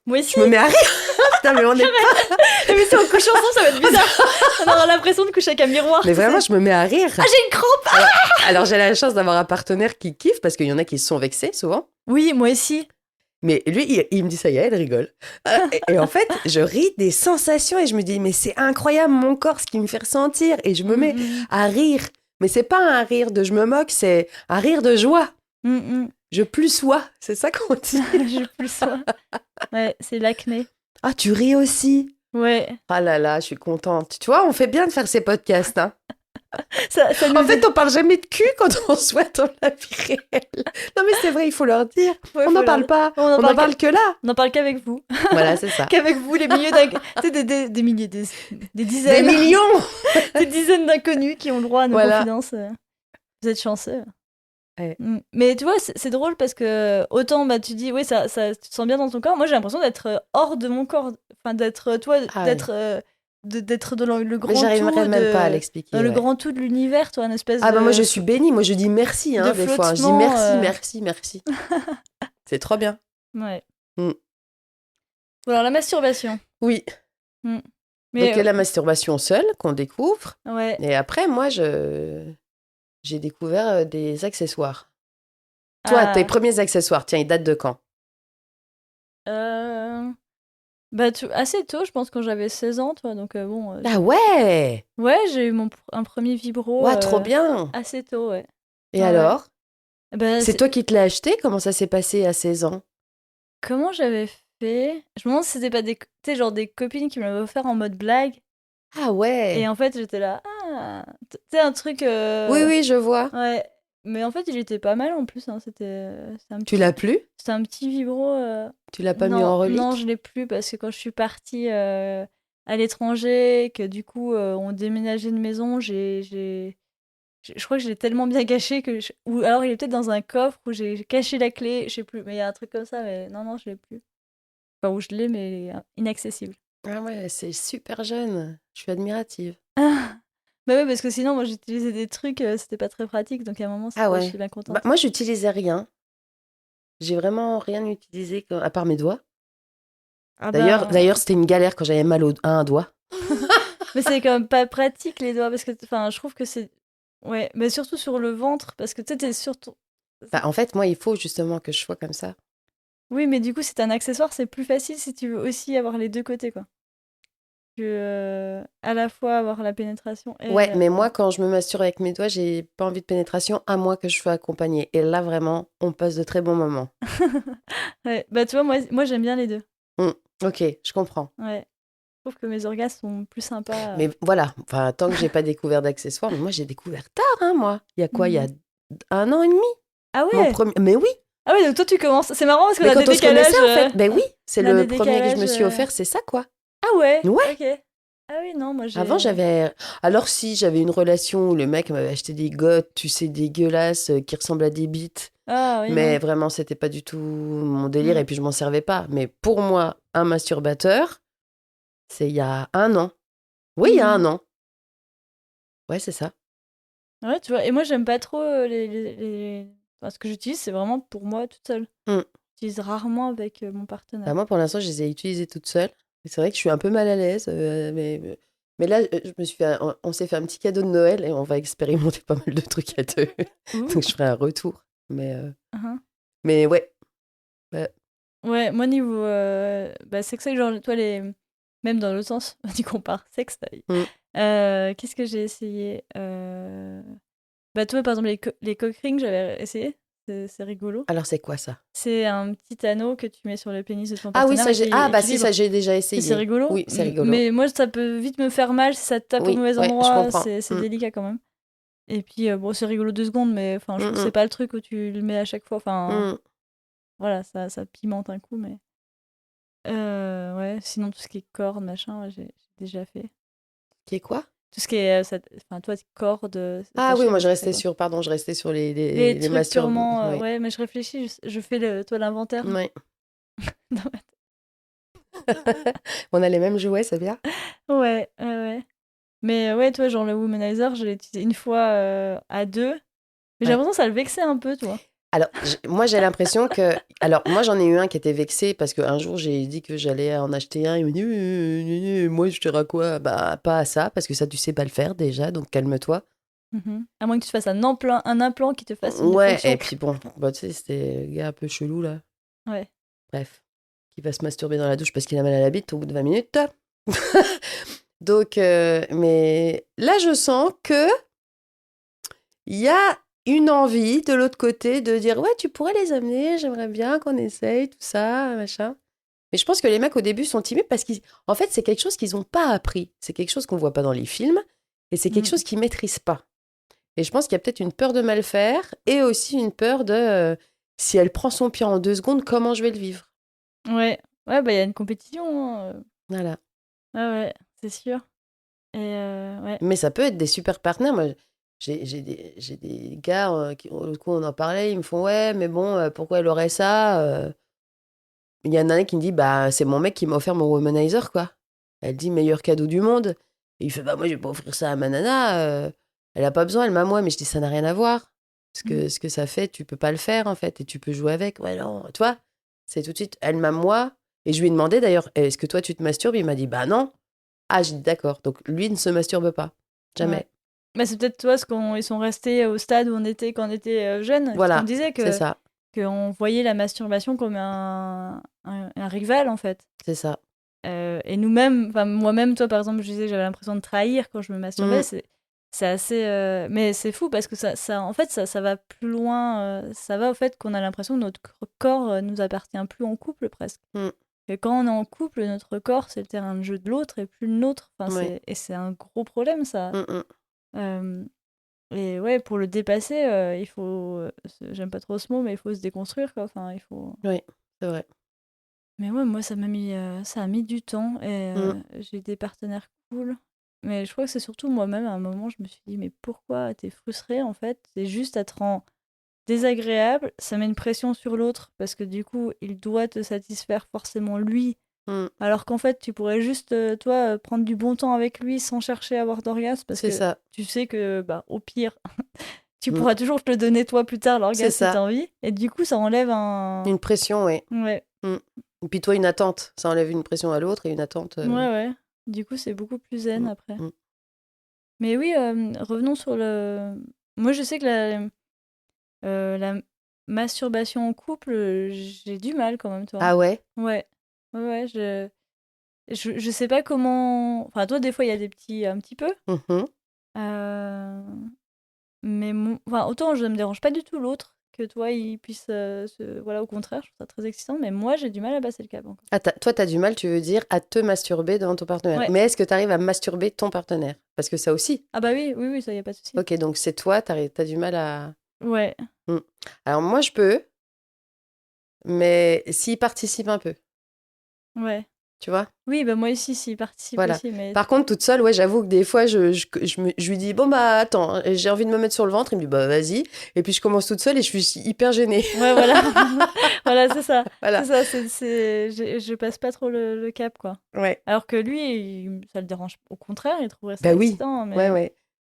Moi aussi. Je me mets à rire. Putain, mais on est Mais si on couche ensemble, ça va être bizarre. On aura l'impression de coucher avec un miroir. Mais tu vraiment, sais. je me mets à rire. Ah, j'ai une crampe. Alors, j'ai la chance d'avoir un partenaire qui kiffe parce qu'il y en a qui se sont vexés souvent. Oui, moi aussi. Mais lui, il me dit ça y est, elle rigole. Et en fait, je ris des sensations et je me dis, mais c'est incroyable mon corps, ce qu'il me fait ressentir. Et je me mets à rire. Mais c'est pas un rire de je me moque, c'est un rire de joie. Je plus sois, c'est ça qu'on dit. Je plus sois. Ouais, c'est l'acné. Ah, tu ris aussi. Ouais. Ah là là, je suis contente. Tu vois, on fait bien de faire ces podcasts. Hein. Ça nous En fait, on parle jamais de cul quand on soit dans la vie réelle. Non, mais c'est vrai, il faut leur dire. Ouais, On n'en parle pas. On n'en parle que là. On n'en parle qu'avec vous. Voilà, c'est ça. Qu'avec vous, les milliers des milliers, des Des dizaines. millions. Des dizaines d'inconnus qui ont le droit à nos Voilà. confidences. Vous êtes chanceux. Ouais. Mais tu vois, c'est drôle parce que autant bah, tu dis, oui, ça, tu te sens bien dans ton corps. Moi, j'ai l'impression d'être hors de mon corps. Enfin, d'être, toi, Ah d'être d'être dans le grand Mais j'arriverais tout même pas à l'expliquer. dans le Ouais. grand tout de l'univers, toi, une espèce Ah bah de moi je suis bénie, moi je dis merci de des fois. Je dis flottement, merci. C'est trop bien. Ouais. Mm. Bon, alors la masturbation. Oui. Mm. Donc Mais il y a la masturbation seule qu'on découvre. ouais. Et après, moi, j'ai découvert des accessoires. Toi, tes Ah, premiers accessoires, tiens, ils datent de quand? euh, bah, assez tôt, je pense, quand j'avais 16 ans, toi. Donc, bon. Ah ouais! Ouais, j'ai eu un premier vibro Ouah, trop bien! assez tôt, ouais. Et Ouais, ouais. alors? Bah, C'est toi qui te l'as acheté? Comment ça s'est passé à 16 ans? comment j'avais fait? Je me demande si c'était pas tu sais, genre des copines qui me l'avaient offert en mode blague. Ah Et ouais! en fait, j'étais là, tu sais, un truc. Oui, je vois. Ouais. Mais en fait, il était pas mal en plus, hein. Tu l'as plus? C'était un petit vibro. Tu l'as pas mis Non, en non, je relique? l'ai plus parce que quand je suis partie à l'étranger, que du coup, on déménageait de maison, je crois que je l'ai tellement bien caché ou alors il est peut-être dans un coffre où j'ai caché la clé, je sais plus. Mais il y a un truc comme ça, mais non, je l'ai plus. Enfin, où je l'ai, mais inaccessible. Ah ouais, c'est super jeune. Je suis admirative. Bah ouais, parce que sinon, moi, j'utilisais des trucs, c'était pas très pratique. Donc, à un moment, Ah je ouais. suis bien Bah, contente. moi, j'utilisais rien. J'ai vraiment rien utilisé à part mes doigts. Ah D'ailleurs, c'était une galère quand j'avais mal à un doigt. mais c'est quand même pas pratique, les doigts, parce que, enfin, je trouve que c'est. Ouais, mais surtout sur le ventre, parce que tu sais, t'es surtout. Bah, en fait, moi, il faut justement que je sois comme ça. Oui, mais du coup, c'est un accessoire, c'est plus facile si tu veux aussi avoir les deux côtés, quoi. Que, à la fois avoir la pénétration Ouais, et. mais moi, quand je me masturbe avec mes doigts, j'ai pas envie de pénétration, à moins que je sois accompagnée. Et là, vraiment, on passe de très bons moments. Ouais, bah tu vois, moi j'aime bien les deux. Hmm, ok, je comprends. Ouais. Je trouve que mes orgasmes sont plus sympas. Mais voilà, enfin, tant que j'ai pas découvert d'accessoires, mais moi, j'ai découvert tard, hein, moi. Il y a quoi? Il y a Mhm. 1 an et demi, Ah mon ouais! premier. Mais oui, Ah ouais, donc toi tu commences. C'est marrant parce qu'on mais a des quand on se décalages. connaissait, en fait, ben oui, c'est On a des le premier que je décalages. me suis offert, c'est ça, quoi. Ah ouais! Ouais. Ok. Ah oui, non, moi Avant, j'ai. j'avais. Alors, si, j'avais une relation où le mec m'avait acheté des gottes, tu sais, dégueulasses, qui ressemblent à des bites. Ah oui, Mais non. vraiment, c'était pas du tout mon délire Mm. et puis je m'en servais pas. Mais pour moi, un masturbateur, c'est il y a 1 an. Oui, il y a Mhm. 1 an. Ouais, c'est ça. Ouais, tu vois. Et moi j'aime pas trop enfin, ce que j'utilise, c'est vraiment pour moi toute seule. Hmm. J'utilise rarement avec mon Bah, partenaire. moi, pour l'instant, je les ai utilisées toutes seules. Mais c'est vrai que je suis un peu mal à l'aise. Mais là, je me suis on s'est fait un petit cadeau de Noël et on va expérimenter pas mal de trucs à deux. Ouh. Donc, je ferai un retour. Mais, Uhum. mais ouais. Ouais. Ouais, moi niveau bah, sexe, genre toi même dans l'autre sens, tu compares sextoy. Hmm. Qu'est-ce que j'ai essayé Bah toi par exemple les cock rings, j'avais essayé, c'est rigolo. Alors, c'est quoi ça? C'est un petit anneau que tu mets sur le pénis de ton Ah oui, partenaire ça, et j'ai. qui Ah, bah si, ça, équilibre. j'ai déjà Et c'est essayé. rigolo, Oui, c'est rigolo. mais moi ça peut vite me faire mal si ça te tape au Oui, mauvais ouais, je endroit, comprends. c'est Hmm. délicat quand même. Et puis bon, c'est rigolo 2 secondes, mais enfin je Hmm, trouve que hmm, c'est pas le truc où tu le mets à chaque fois, enfin hmm. voilà, ça pimente un coup, mais ouais, sinon tout ce qui est cordes, machin, ouais, j'ai déjà fait. Qui est quoi? Tout ce qui est, enfin, toi, cordes Ah oui, attachées, moi ouais, je ça serait restais quoi? sur, pardon, je restais sur les, les, Les les trucs masturbes. purement, Oui. ouais, mais je réfléchis, je fais toi l'inventaire. Ouais. dans ma On a les mêmes jouets, c'est bien. Ouais, ouais, ouais. Mais ouais, toi, genre le womanizer, je l'ai utilisé une fois à deux, mais j'ai Ouais. l'impression que ça le vexait un peu, toi. Alors, moi j'ai l'impression que. Alors, moi j'en ai eu un qui était vexé parce qu'un jour j'ai dit que j'allais en acheter un. Il me dit moi je te à quoi? Bah, pas à ça, parce que ça tu sais pas le faire déjà, donc calme-toi. Mhm. À moins que tu te fasses un implant qui te fasse une Ouais, fonction. et puis bon, bah, tu sais, c'était le gars un peu chelou là. Ouais. Bref, qui va se masturber dans la douche parce qu'il a mal à la bite au bout de 20 minutes. Donc, mais là je sens que. Il y a une envie de l'autre côté de dire ouais, tu pourrais les amener, j'aimerais bien qu'on essaye tout ça, machin. Mais je pense que les mecs au début sont timides parce qu'en fait c'est quelque chose qu'ils n'ont pas appris, c'est quelque chose qu'on voit pas dans les films et c'est quelque Mm. chose qu'ils maîtrisent pas. Et je pense qu'il y a peut-être une peur de mal faire et aussi une peur de si elle prend son pied en 2 secondes, comment je vais le vivre. Ouais. Ouais, bah il y a une compétition, hein. Voilà. Ouais, ouais, c'est sûr. Et ouais. Mais ça peut être des super partenaires. Moi, j'ai des gars qui, au coup, on en parlait, ils me font ouais, mais bon, pourquoi elle aurait ça Il y en a un qui me dit bah c'est mon mec qui m'a offert mon womanizer quoi. Elle dit meilleur cadeau du monde. Et il fait bah moi je vais pas offrir ça à ma nana. Elle a pas besoin, elle m'a moi. Mais je dis ça n'a rien à voir. Ce que ça fait, tu peux pas le faire en fait et tu peux jouer avec. Ouais non, tu vois, c'est tout de suite. Elle m'a moi et je lui ai demandé d'ailleurs est-ce que toi tu te masturbes? Il m'a dit bah non. Ah j'ai dit d'accord. Donc lui ne se masturbe pas jamais. Ouais. Mais c'est peut-être toi, ils sont restés au stade où on était quand on était jeune. Parce qu'on Voilà, disait c'est ça, qu'on voyait la masturbation comme un rival en fait. c'est ça. Et nous-mêmes, enfin moi-même, toi par exemple, je disais j'avais l'impression de trahir quand je me masturbais. Mm. C'est assez. Mais c'est fou parce que en fait, ça va plus loin. Ça va au fait qu'on a l'impression que notre corps nous appartient plus en couple presque. Mm. Et quand on est en couple, notre corps, c'est le terrain de jeu de l'autre et plus le nôtre. Enfin, Ouais. et c'est un gros problème, ça. Mm, mm. Euh, et ouais, pour le dépasser, il faut. J'aime pas trop ce mot, mais il faut se déconstruire, quoi. Enfin, il faut. Oui, c'est vrai. Mais ouais, moi, ça a mis du temps et Mm. j'ai des partenaires cool. Mais je crois que c'est surtout moi-même, à un moment, je me suis dit, mais pourquoi t'es frustrée, en fait? C'est juste, ça te rend désagréable, ça met une pression sur l'autre parce que du coup, il doit te satisfaire forcément lui. Mm. Alors qu'en fait, tu pourrais juste, toi, prendre du bon temps avec lui sans chercher à avoir d'orgasme parce C'est que ça. tu sais que, bah, au pire, tu Mm. pourras toujours te le donner toi plus tard, C'est l'orgasme, si ça. t'as envie. Et du coup, ça enlève un. Une pression, oui. Ouais, Mm. Et puis toi, une attente. Ça enlève une pression à l'autre et une attente. ouais, ouais. Du coup, c'est beaucoup plus zen Mm. après. Mm. Mais oui, revenons sur le. Moi, je sais que la masturbation en couple, j'ai du mal quand même, toi. Ah ouais? Ouais, ouais, ouais, je sais pas comment. Enfin, toi, des fois, il y a des petits. Un petit peu. Mhm. Euh, Mais enfin, autant je ne me dérange pas du tout l'autre, que toi, il puisse. Voilà, au contraire, je trouve ça très excitant, mais moi, j'ai du mal à passer le cap encore. Ah, toi, t'as du mal, tu veux dire, à te masturber devant ton partenaire. Ouais. Mais est-ce que tu arrives à masturber ton partenaire? Parce que ça aussi. Ah bah oui, oui, oui, ça, y a pas de souci. Ok, donc c'est toi, t'as du mal à. Ouais, Mm. Alors moi, je peux, mais s'il participe un peu, ouais. tu vois? Oui, bah moi aussi, s'il participe Voilà. aussi, mais. Par contre, toute seule, ouais, j'avoue que des fois, je lui dis, bon, bah, attends, j'ai envie de me mettre sur le ventre. Il me dit, bah, vas-y. Et puis, je commence toute seule et je suis hyper gênée. Ouais, voilà. Voilà, c'est ça. Voilà. C'est ça, je passe pas trop le cap, quoi. Ouais. Alors que lui, ça le dérange. Au contraire, il trouverait ça Bah oui. excitant, Ouais, ouais.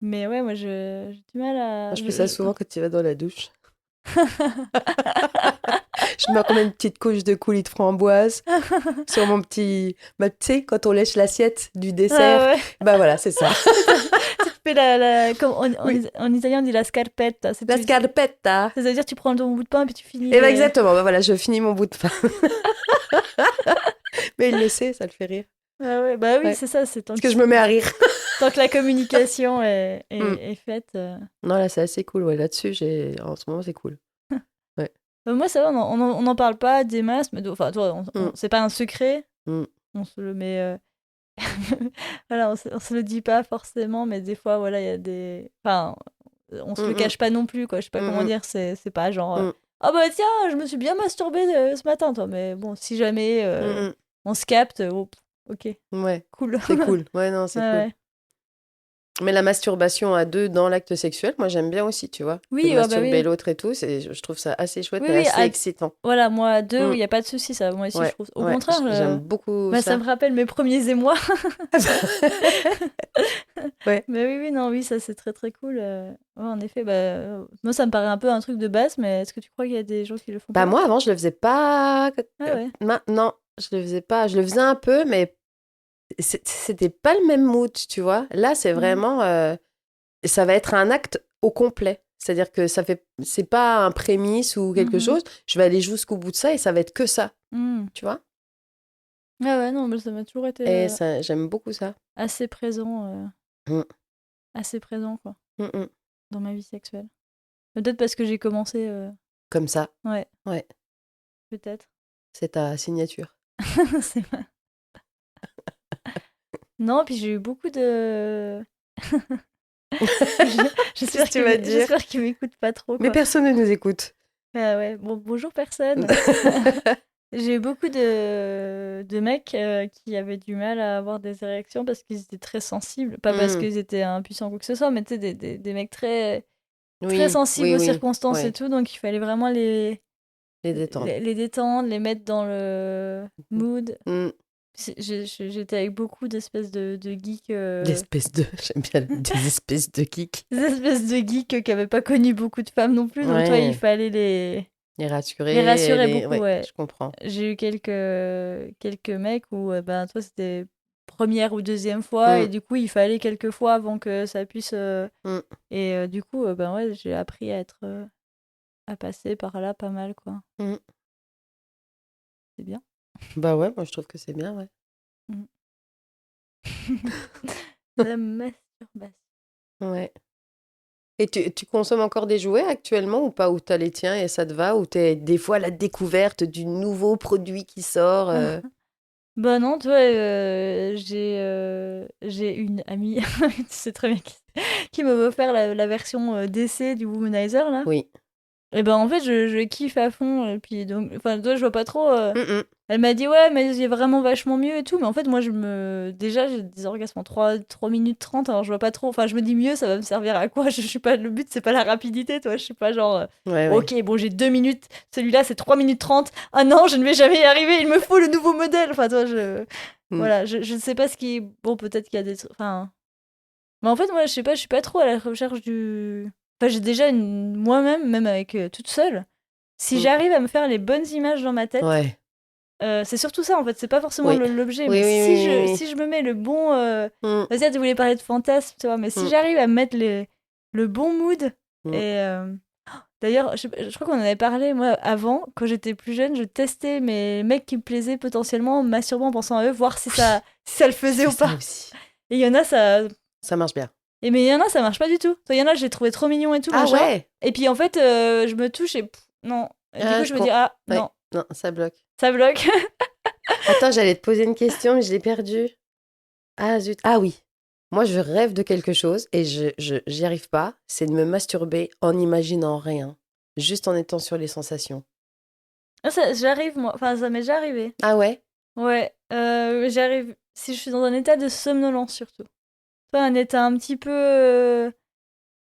mais ouais, moi, j'ai du mal à. Moi, je fais ça souvent quand tu vas dans la douche. Je mets quand même une petite couche de coulis de framboise sur mon petit. Bah, tu sais, quand on lèche l'assiette du dessert, Ah ouais. bah voilà, c'est ça. Tu fais comme Oui. en italien, on dit la scarpetta. La scarpetta. Ça veut dire tu prends ton bout de pain et puis tu finis. Et bah, exactement. Bah voilà, je finis mon bout de pain. Mais il le sait, ça le fait rire. Ah ouais, bah oui, Ouais. c'est ça. C'est Parce que je me mets à rire. tant que la communication Mm. est faite. Non, là, c'est assez cool. Ouais, là-dessus, en ce moment, c'est cool. Ouais. Moi, ça va, on en parle pas des masses, mais enfin, toi, c'est pas un secret. Mm. On se le met. Voilà, on se le dit pas forcément, mais des fois, voilà, il y a des. Enfin, on se le Mm, cache pas non plus, quoi. Je sais pas comment mm, dire, c'est pas genre. mm, Ah bah tiens, je me suis bien masturbée ce matin, toi. Mais bon, si jamais mm, on se capte, oh, ok, Ouais, cool. c'est cool. Ouais, non, c'est Ouais, cool. ouais. Mais la masturbation à deux dans l'acte sexuel, moi, j'aime bien aussi, tu vois. Oui, De ouais, bah masturber oui. l'autre et tout, je trouve ça assez chouette Oui, et oui, assez excitant. voilà, moi à deux, il Mm. n'y a pas de souci, ça. Moi aussi, je Ouais, trouve. Au ouais, contraire, j'aime beaucoup bah, ça ça. me rappelle mes premiers émois. Ouais. Mais oui, oui, non, oui, ça c'est très très cool. Ouais, en effet, bah, moi ça me paraît un peu un truc de base, mais est-ce que tu crois qu'il y a des gens qui le font Bah, pas? moi, avant, je le faisais pas. Ah ouais. Non, je le faisais pas. Je le faisais un peu, mais c'était pas le même mood, tu vois. Là, c'est Mhm. vraiment. Ça va être un acte au complet. C'est-à-dire que c'est pas un prémisse ou quelque Mhm. chose. Je vais aller jusqu'au bout de ça et ça va être que ça, Mhm. tu vois. Ah ouais, non, mais ça m'a toujours été Et ça, j'aime beaucoup ça. assez présent, Mm, assez présent, quoi, mm, mm. dans ma vie sexuelle. Peut-être parce que j'ai commencé, Comme ça, ouais, ouais, peut-être. c'est ta signature. C'est vrai. Non, puis j'ai eu beaucoup de. Qu'est-ce que tu vas dire? J'espère qu'ils m'écoutent pas trop, Mais quoi. personne ne nous écoute. Ah ouais, bon, bonjour personne. J'ai eu beaucoup de mecs qui avaient du mal à avoir des érections parce qu'ils étaient très sensibles. Pas parce Mm. qu'ils étaient impuissants ou quoi que ce soit, mais tu sais, des mecs très, très Oui, sensibles oui, aux oui. circonstances et Ouais, tout. Donc il fallait vraiment les détendre. les détendre, les mettre dans le mood. Mm. J'étais avec beaucoup d'espèces de geeks. L'espèce de... J'aime bien des espèces de geeks. Des espèces de geeks qui n'avaient pas connu beaucoup de femmes non plus. Donc, toi, il Ouais, fallait les les les rassurer, rassurer beaucoup, Ouais, ouais. je comprends. J'ai eu quelques mecs où, ben, toi, c'était première ou deuxième fois. Et Mm, du coup, il fallait quelques fois avant que ça puisse. mm, Et du coup, ben ouais, j'ai appris à passer par là pas mal, quoi. mm. C'est bien. Bah ouais, moi je trouve que c'est bien, ouais. Mm. La masturbation. Ouais. Et tu consommes encore des jouets actuellement ou pas? Ou t'as les tiens et ça te va? Ou t'es des fois à la découverte du nouveau produit qui sort Bah non, tu vois, j'ai une amie, tu sais très bien qui m'a offert la version d'essai du Womanizer, là. Oui. Et ben en fait, je kiffe à fond. Et puis, donc, enfin, toi, je vois pas trop. Mm, mm. Elle m'a dit, ouais, mais c'est vraiment vachement mieux et tout. Mais en fait, moi, déjà, j'ai des orgasmes en 3 minutes 30. Alors, je vois pas trop. Enfin, je me dis, mieux, ça va me servir à quoi? Je suis pas... Le but, c'est pas la rapidité, toi. Je suis pas genre, Ouais, ouais. ok, bon, j'ai 2 minutes. Celui-là, c'est 3 minutes 30. Ah non, je ne vais jamais y arriver. Il me faut le nouveau modèle. Enfin, toi, Mm. voilà, je ne sais pas ce qui est. Bon, peut-être qu'il y a des. Enfin. Mais en fait, moi, je sais pas, je suis pas trop à la recherche du. Enfin, j'ai déjà moi-même, même avec toute seule. Si Mm. j'arrive à me faire les bonnes images dans ma tête, Ouais. c'est surtout ça en fait, c'est pas forcément Oui. l'objet, Oui, mais oui, si oui, je, oui, si je me mets le bon. oui. Vas-y, tu voulais parler de fantasme, tu vois, mais si Mm, j'arrive à me mettre le bon mood, mm, et d'ailleurs, je crois qu'on en avait parlé, moi, avant, quand j'étais plus jeune, je testais mes mecs qui me plaisaient potentiellement en masturbant en pensant à eux, voir si ça le J'ai faisait fait ou ça pas. aussi. Et il y en a, ça. Ça marche bien. Mais il y en a, ça marche pas du tout. Il y en a, j'ai trouvé trop mignon et tout, Ah machin. ouais. Et puis en fait, je me touche et non. Et du Ah, coup, je me dis, ah, Ouais. non, Non, ça bloque. ça bloque. Attends, j'allais te poser une question, mais je l'ai perdue. Ah zut. Ah oui. Moi, je rêve de quelque chose et j'y arrive pas. C'est de me masturber en n'imaginant rien. Juste en étant sur les sensations. Ah, j'arrive, moi. Enfin, ça m'est déjà arrivé. Ah ouais? Ouais, j'arrive. Si je suis dans un état de somnolence, surtout. Pas un état un petit peu.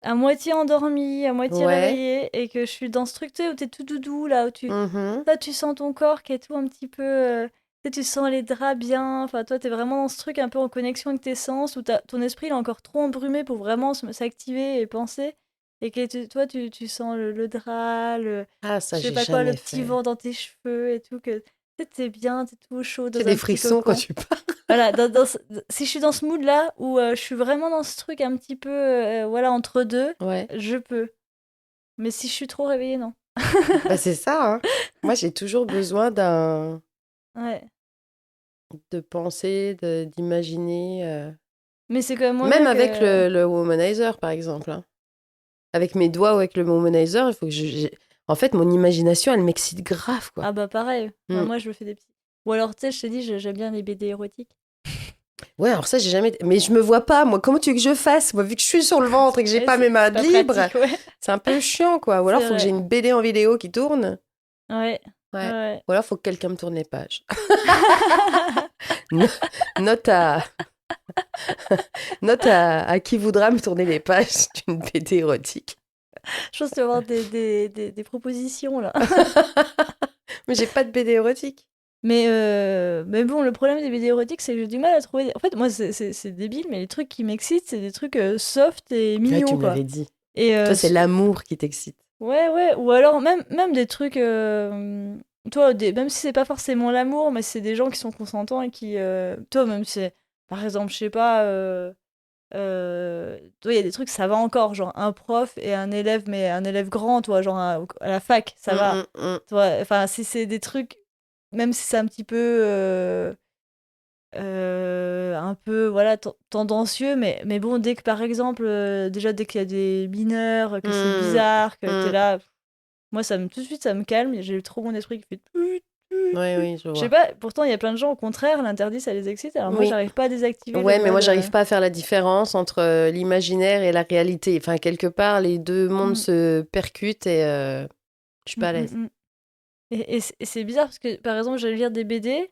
À moitié endormi, à moitié Ouais. réveillé, et que je suis dans ce truc, tu sais, où t'es tout doudou, là, où Mhm. là, tu sens ton corps qui est tout un petit peu. Tu sais, tu sens les draps bien. Enfin, toi, t'es vraiment dans ce truc un peu en connexion avec tes sens, où ton esprit il est encore trop embrumé pour vraiment s'activer et penser. Et que toi, tu sens le drap, Ah, je ça, sais j'ai pas quoi, le jamais petit fait. vent dans tes cheveux et tout. Que tu sais, t'es bien, t'es tout chaud J'ai dans des un petit frissons quand cocon. tu parles. Voilà, si je suis dans ce mood-là, où je suis vraiment dans ce truc un petit peu, voilà, entre deux, Ouais. je peux. Mais si je suis trop réveillée, non. Bah, c'est ça, hein. Moi, j'ai toujours besoin Ouais. de penser, d'imaginer. Mais c'est quand même moins Même bien avec que. le womanizer, par exemple, hein. Avec mes doigts ou avec le womanizer, il faut que En fait, mon imagination, elle m'excite grave, quoi. Ah bah pareil. Bah, Mm. moi, je me fais des petits. Ou alors, tu sais, je t'ai dit, j'aime bien les BD érotiques. Ouais, alors ça, j'ai jamais. Mais je me vois pas, moi. Comment tu veux que je fasse? Moi, vu que je suis sur le ventre et que j'ai Ouais, pas mes mains c'est pas libres, pratique, ouais. c'est un peu chiant, quoi. Ou alors, C'est faut que j'ai vrai. une BD en vidéo qui tourne. Ouais. Ouais. Ouais. Ou alors, faut que quelqu'un me tourne les pages. No- Note à. Note à qui voudra me tourner les pages d'une BD érotique. Je pense que tu vas avoir des propositions, là. Mais j'ai pas de BD érotique. Mais bon, le problème des BD érotiques, c'est que j'ai du mal à trouver. En fait, moi, c'est débile, mais les trucs qui m'excitent, c'est des trucs soft et Ouais, tu mignons, me quoi. l'avais dit. Et Toi, c'est l'amour qui t'excite. ouais, ouais. Ou alors, même des trucs. Toi, même si c'est pas forcément l'amour, mais c'est des gens qui sont consentants et qui. Toi, même si c'est. Par exemple, je sais pas. Toi, il y a des trucs, ça va encore. Genre, un prof et un élève, mais un élève grand, toi, genre à la fac, ça va. Mm. Toi, enfin, si c'est des trucs. Même si c'est un petit peu. Un peu voilà tendancieux, mais bon, dès que par exemple déjà dès qu'il y a des mineurs, que c'est Mm. bizarre, que t'es Mm. là, moi tout de suite ça me calme, j'ai trop mon esprit qui fait tut, tut, Oui, tut. oui, je Je sais vois. pas, pourtant il y a plein de gens au contraire l'interdit ça les excite, alors moi Oui. j'arrive pas à désactiver le Ouais, mais moi, mode j'arrive pas à faire la différence entre l'imaginaire et la réalité. Enfin, quelque part, les deux mondes mm, se percutent et je suis mm, pas à mm, l'aise. mm. Et c'est bizarre parce que par exemple j'allais lire des BD,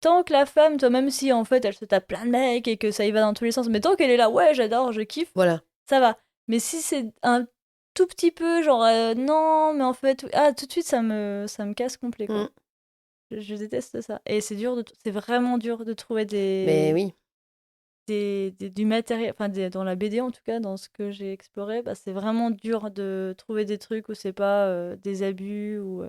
tant que la femme, toi même si en fait elle se tape plein de mecs et que ça y va dans tous les sens, mais tant qu'elle est là, ouais j'adore, je kiffe, Voilà. ça va. Mais si c'est un tout petit peu, genre, non, mais en fait, ah, tout de suite, ça me casse complet, quoi. Mm. Je déteste ça. Et c'est vraiment dur de trouver Mais oui. du matériel, enfin dans la BD en tout cas, dans ce que j'ai exploré, bah, c'est vraiment dur de trouver des trucs où c'est pas des abus ou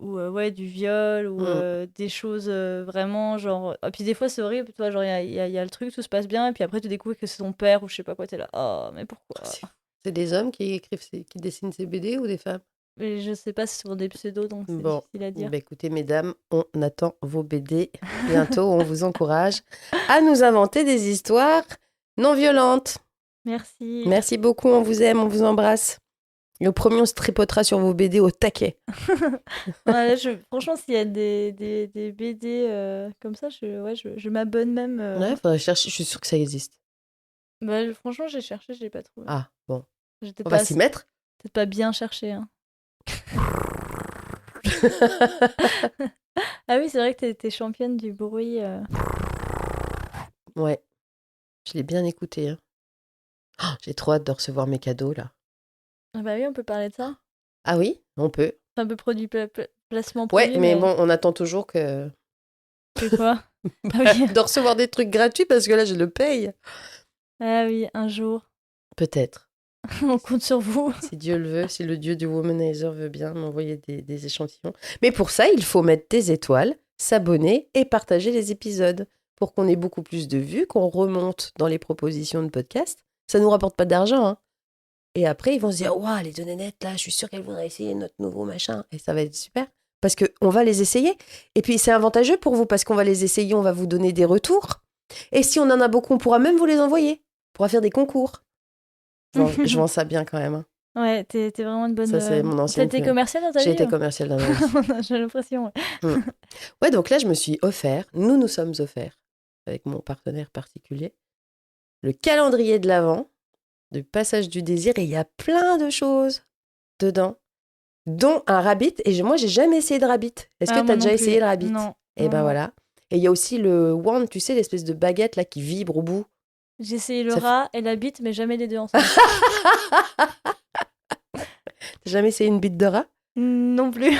ouais, du viol ou Mm. des choses vraiment genre. Et puis des fois c'est horrible, toi, genre il y a le truc, tout se passe bien, et puis après tu découvres que c'est ton père ou je sais pas quoi, t'es là, oh, mais pourquoi? C'est des hommes qui qui dessinent ces BD ou des femmes? Mais je sais pas, c'est sur des pseudos donc c'est Bon, difficile à dire. bah écoutez, mesdames, on attend vos BD bientôt. On vous encourage à nous inventer des histoires non violentes. Merci. Merci beaucoup, on vous aime, on vous embrasse. Et au premier, on se tripotera sur vos BD au taquet. Ouais, franchement, s'il y a des BD comme ça, je m'abonne même. Ouais, faudrait chercher, je suis sûre que ça existe. Bah, franchement, j'ai cherché, je l'ai pas trouvé. Ah, bon, J'étais on va pas, s'y mettre. peut-être pas bien cherché. Hein. Ah oui, c'est vrai que t'es championne du bruit. Ouais, je l'ai bien écouté. Hein. Oh, j'ai trop hâte de recevoir mes cadeaux, là. Ah bah oui, on peut parler de ça. Ah oui, on peut. C'est un peu produit placement Ouais, produit, mais bon, on attend toujours que... c'est quoi? Ah oui. de recevoir des trucs gratuits parce que là, je le paye. Ah oui, un jour. Peut-être. On compte sur vous. Si Dieu le veut, si le Dieu du womanizer veut bien m'envoyer des échantillons. Mais pour ça, il faut mettre des étoiles, s'abonner et partager les épisodes pour qu'on ait beaucoup plus de vues, qu'on remonte dans les propositions de podcast. Ça nous rapporte pas d'argent. Hein. Et après, ils vont se dire, waouh, les deux nénettes, là, je suis sûre qu'elles voudraient essayer notre nouveau machin. Et ça va être super. Parce qu'on va les essayer. Et puis, c'est avantageux pour vous parce qu'on va les essayer, on va vous donner des retours. Et si on en a beaucoup, on pourra même vous les envoyer. On pourra faire des concours. Je vends ça bien quand même. Hein. Ouais, t'es vraiment une bonne. Ça, c'est mon T'as ancienne. été commerciale dans ta vie? J'ai été commerciale dans ma vie. J'ai l'impression. Ouais. Ouais, donc là, je me suis offert, nous sommes offerts, avec mon partenaire particulier, le calendrier de l'Avent, du passage du désir, et il y a plein de choses dedans, dont un rabbit, et moi, j'ai jamais essayé de rabbit. Est-ce que Ah, tu moi as non déjà plus. essayé le rabbit? Non. Et ben non. voilà. Et il y a aussi le wand, tu sais, l'espèce de baguette là qui vibre au bout. J'ai essayé le Ça fait- rat et la bite, mais jamais les deux ensemble. T'as jamais essayé une bite de rat? Non plus.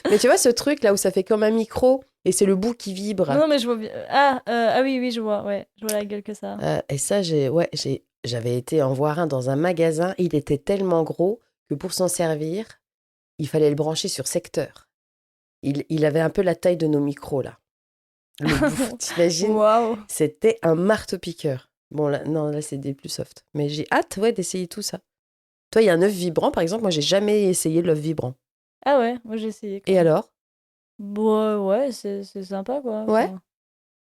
Mais tu vois ce truc là où ça fait comme un micro, et c'est le bout qui vibre. Non, mais je vois bien. Ah oui, oui, je vois. Ouais, je vois la gueule que ça a. Et ça, j'avais été en voir un dans un magasin. Il était tellement gros que pour s'en servir, il fallait le brancher sur secteur. Il avait un peu la taille de nos micros, là. Le bout, t'imagines? Waouh. C'était un marteau-piqueur. Bon, là, non, là, c'est des plus soft. Mais j'ai hâte, ouais, d'essayer tout ça. Toi, il y a un œuf vibrant, par exemple. Moi, j'ai jamais essayé l'œuf vibrant. Ah ouais, moi j'ai essayé. Et alors? Bon, ouais, c'est sympa quoi. Ouais. Enfin,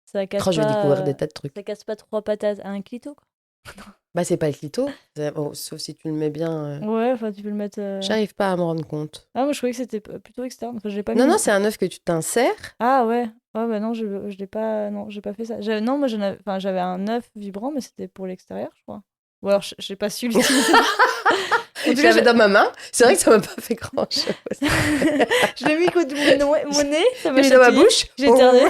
ça casse Oh, je vais pas. découvrir des tas de trucs. Ça casse pas 3 patates à un clito quoi. Bah, c'est pas le clito. Bon, sauf si tu le mets bien. Ouais, enfin tu peux le mettre. J'arrive pas à me rendre compte. Ah, moi je croyais que c'était plutôt externe. Enfin, j'ai pas Non, mis. non, c'est un œuf que tu t'insères. Ah ouais. Ouais, bah non, je l'ai pas. Non, j'ai pas fait ça. Non, moi j'avais un œuf vibrant, mais c'était pour l'extérieur, je crois. Ou alors j'ai pas su l'utiliser. En tout Je cas, l'avais dans ma main. C'est vrai que ça m'a pas fait grand chose. je l'ai mis contre mon nez, ça m'a J'ai mis dans ma chatouillé. bouche. J'ai éternué.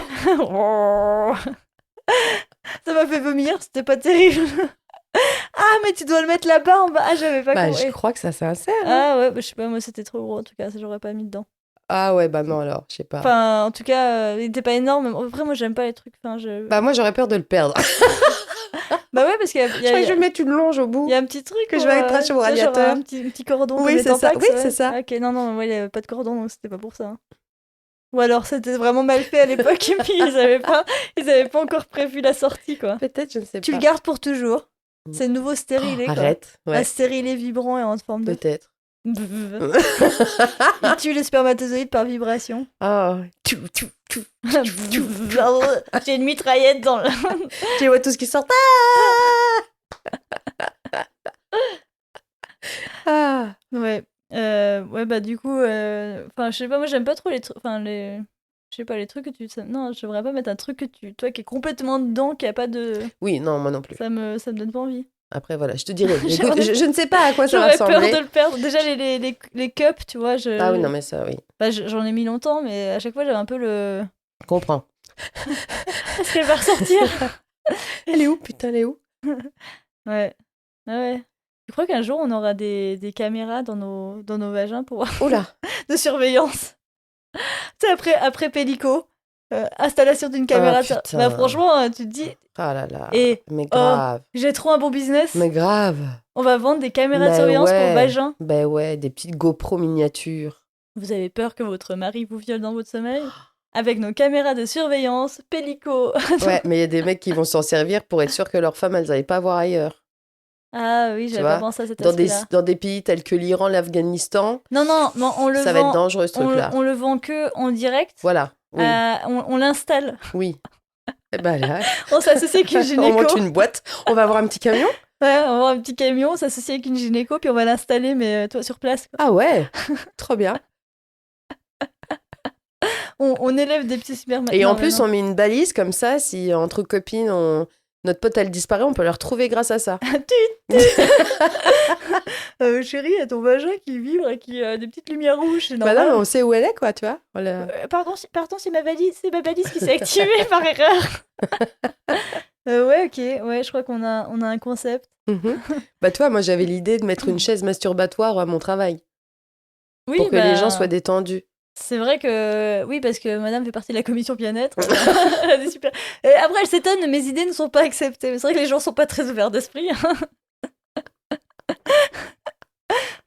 Ça m'a fait vomir, c'était pas terrible. Ah, mais tu dois le mettre là-bas en bas. Ah, j'avais pas Bah, compris. je crois que ça s'insère. Hein. Ah ouais, bah, je sais pas, moi c'était trop gros en tout cas, ça j'aurais pas mis dedans. Ah ouais, bah non alors, je sais pas. Enfin, en tout cas, il était pas énorme. Après, moi j'aime pas les trucs. Enfin, Bah moi j'aurais peur de le perdre. Bah ouais, parce qu'il y a, Je crois que je vais mettre une longe au bout. il y a un petit truc Que je pour, vais accrocher au tu sais, genre radiateur. un petit cordon Oui, comme les c'est ça. Tampax, Oui, ouais. c'est ça. Ah, ok, non, ouais, il y avait pas de cordon, donc c'était pas pour ça. Hein. Ou alors c'était vraiment mal fait à l'époque et puis ils avaient pas encore prévu la sortie, quoi. Peut-être, je ne sais Tu pas. le gardes pour toujours. C'est le nouveau stérilé, quoi. Arrête. Un Ouais, stérilé vibrant et en forme de... peut-être. Il tue les spermatozoïdes par vibration. Oh. J'ai une mitraillette dans le... Tu vois tout ce qui sort. Ah. Ouais. Ouais, bah du coup... Enfin, je sais pas, moi j'aime pas trop les trucs... Enfin, les... Je sais pas, les trucs que tu... Non, je devrais pas mettre un truc que tu... Toi qui est complètement dedans, qui a pas de... Oui, non, moi non plus. Ça me donne pas envie. Après, voilà, je te dirai. Écoute, J'aurais- je ne sais pas à quoi ça va J'aurais peur ressembler. de le perdre. Déjà, les cups, tu vois, Ah oui, non, mais ça, oui. Bah, j'en ai mis longtemps, mais à chaque fois, j'avais un peu le... Je comprends. Est-ce qu'elle va ressortir? Elle est où, putain, elle est où? Ouais. Ah ouais. crois qu'un jour, on aura des caméras dans nos vagins pour Oh là. de surveillance. Tu sais, après Pélico, installation d'une caméra. putain. Bah, franchement, tu te dis, Ah là là. Et- Mais grave. j'ai trop un bon business. Mais grave. On va vendre des caméras de Ben surveillance ouais. pour vagin. Ben ouais, des petites GoPro miniatures. Vous avez peur que votre mari vous viole dans votre sommeil? Avec nos caméras de surveillance, Pélico. Ouais, mais il y a des mecs qui vont s'en servir pour être sûr que leurs femmes, elles n'allaient pas voir ailleurs. Ah oui, j'avais vois, pas pensé à cet Dans des, aspect-là. dans des pays tels que l'Iran, l'Afghanistan, Non, on le ça va vend. être dangereux ce truc-là. On le vend que en direct. Voilà. Oui. On l'installe. Oui. Et ben là, On s'associe avec une on gynéco. monte une boîte. On va avoir un petit camion. Ouais, on va avoir un petit camion, on s'associe avec une gynéco, puis on va l'installer, mais toi sur place. Quoi. Ah ouais. Trop bien. On élève des petits supermarchés. Et en plus, on met une balise comme ça. Si entre copines, notre pote, elle disparaît, on peut la retrouver grâce à ça. Chérie, il y a ton vagin qui vibre et qui a des petites lumières rouges. C'est Bah normal. non, mais on sait où elle est, quoi, tu vois. Pardon, c'est ma balise qui s'est activée par erreur. Ouais, ok. Ouais, je crois qu'on a un concept. Mhm. Bah toi, moi, j'avais l'idée de mettre une chaise masturbatoire à mon travail Oui, pour que bah, les gens soient détendus. C'est vrai que oui, parce que madame fait partie de la commission bien-être. Elle a des super... Et après, elle s'étonne, mes idées ne sont pas acceptées. Mais c'est vrai que les gens sont pas très ouverts d'esprit.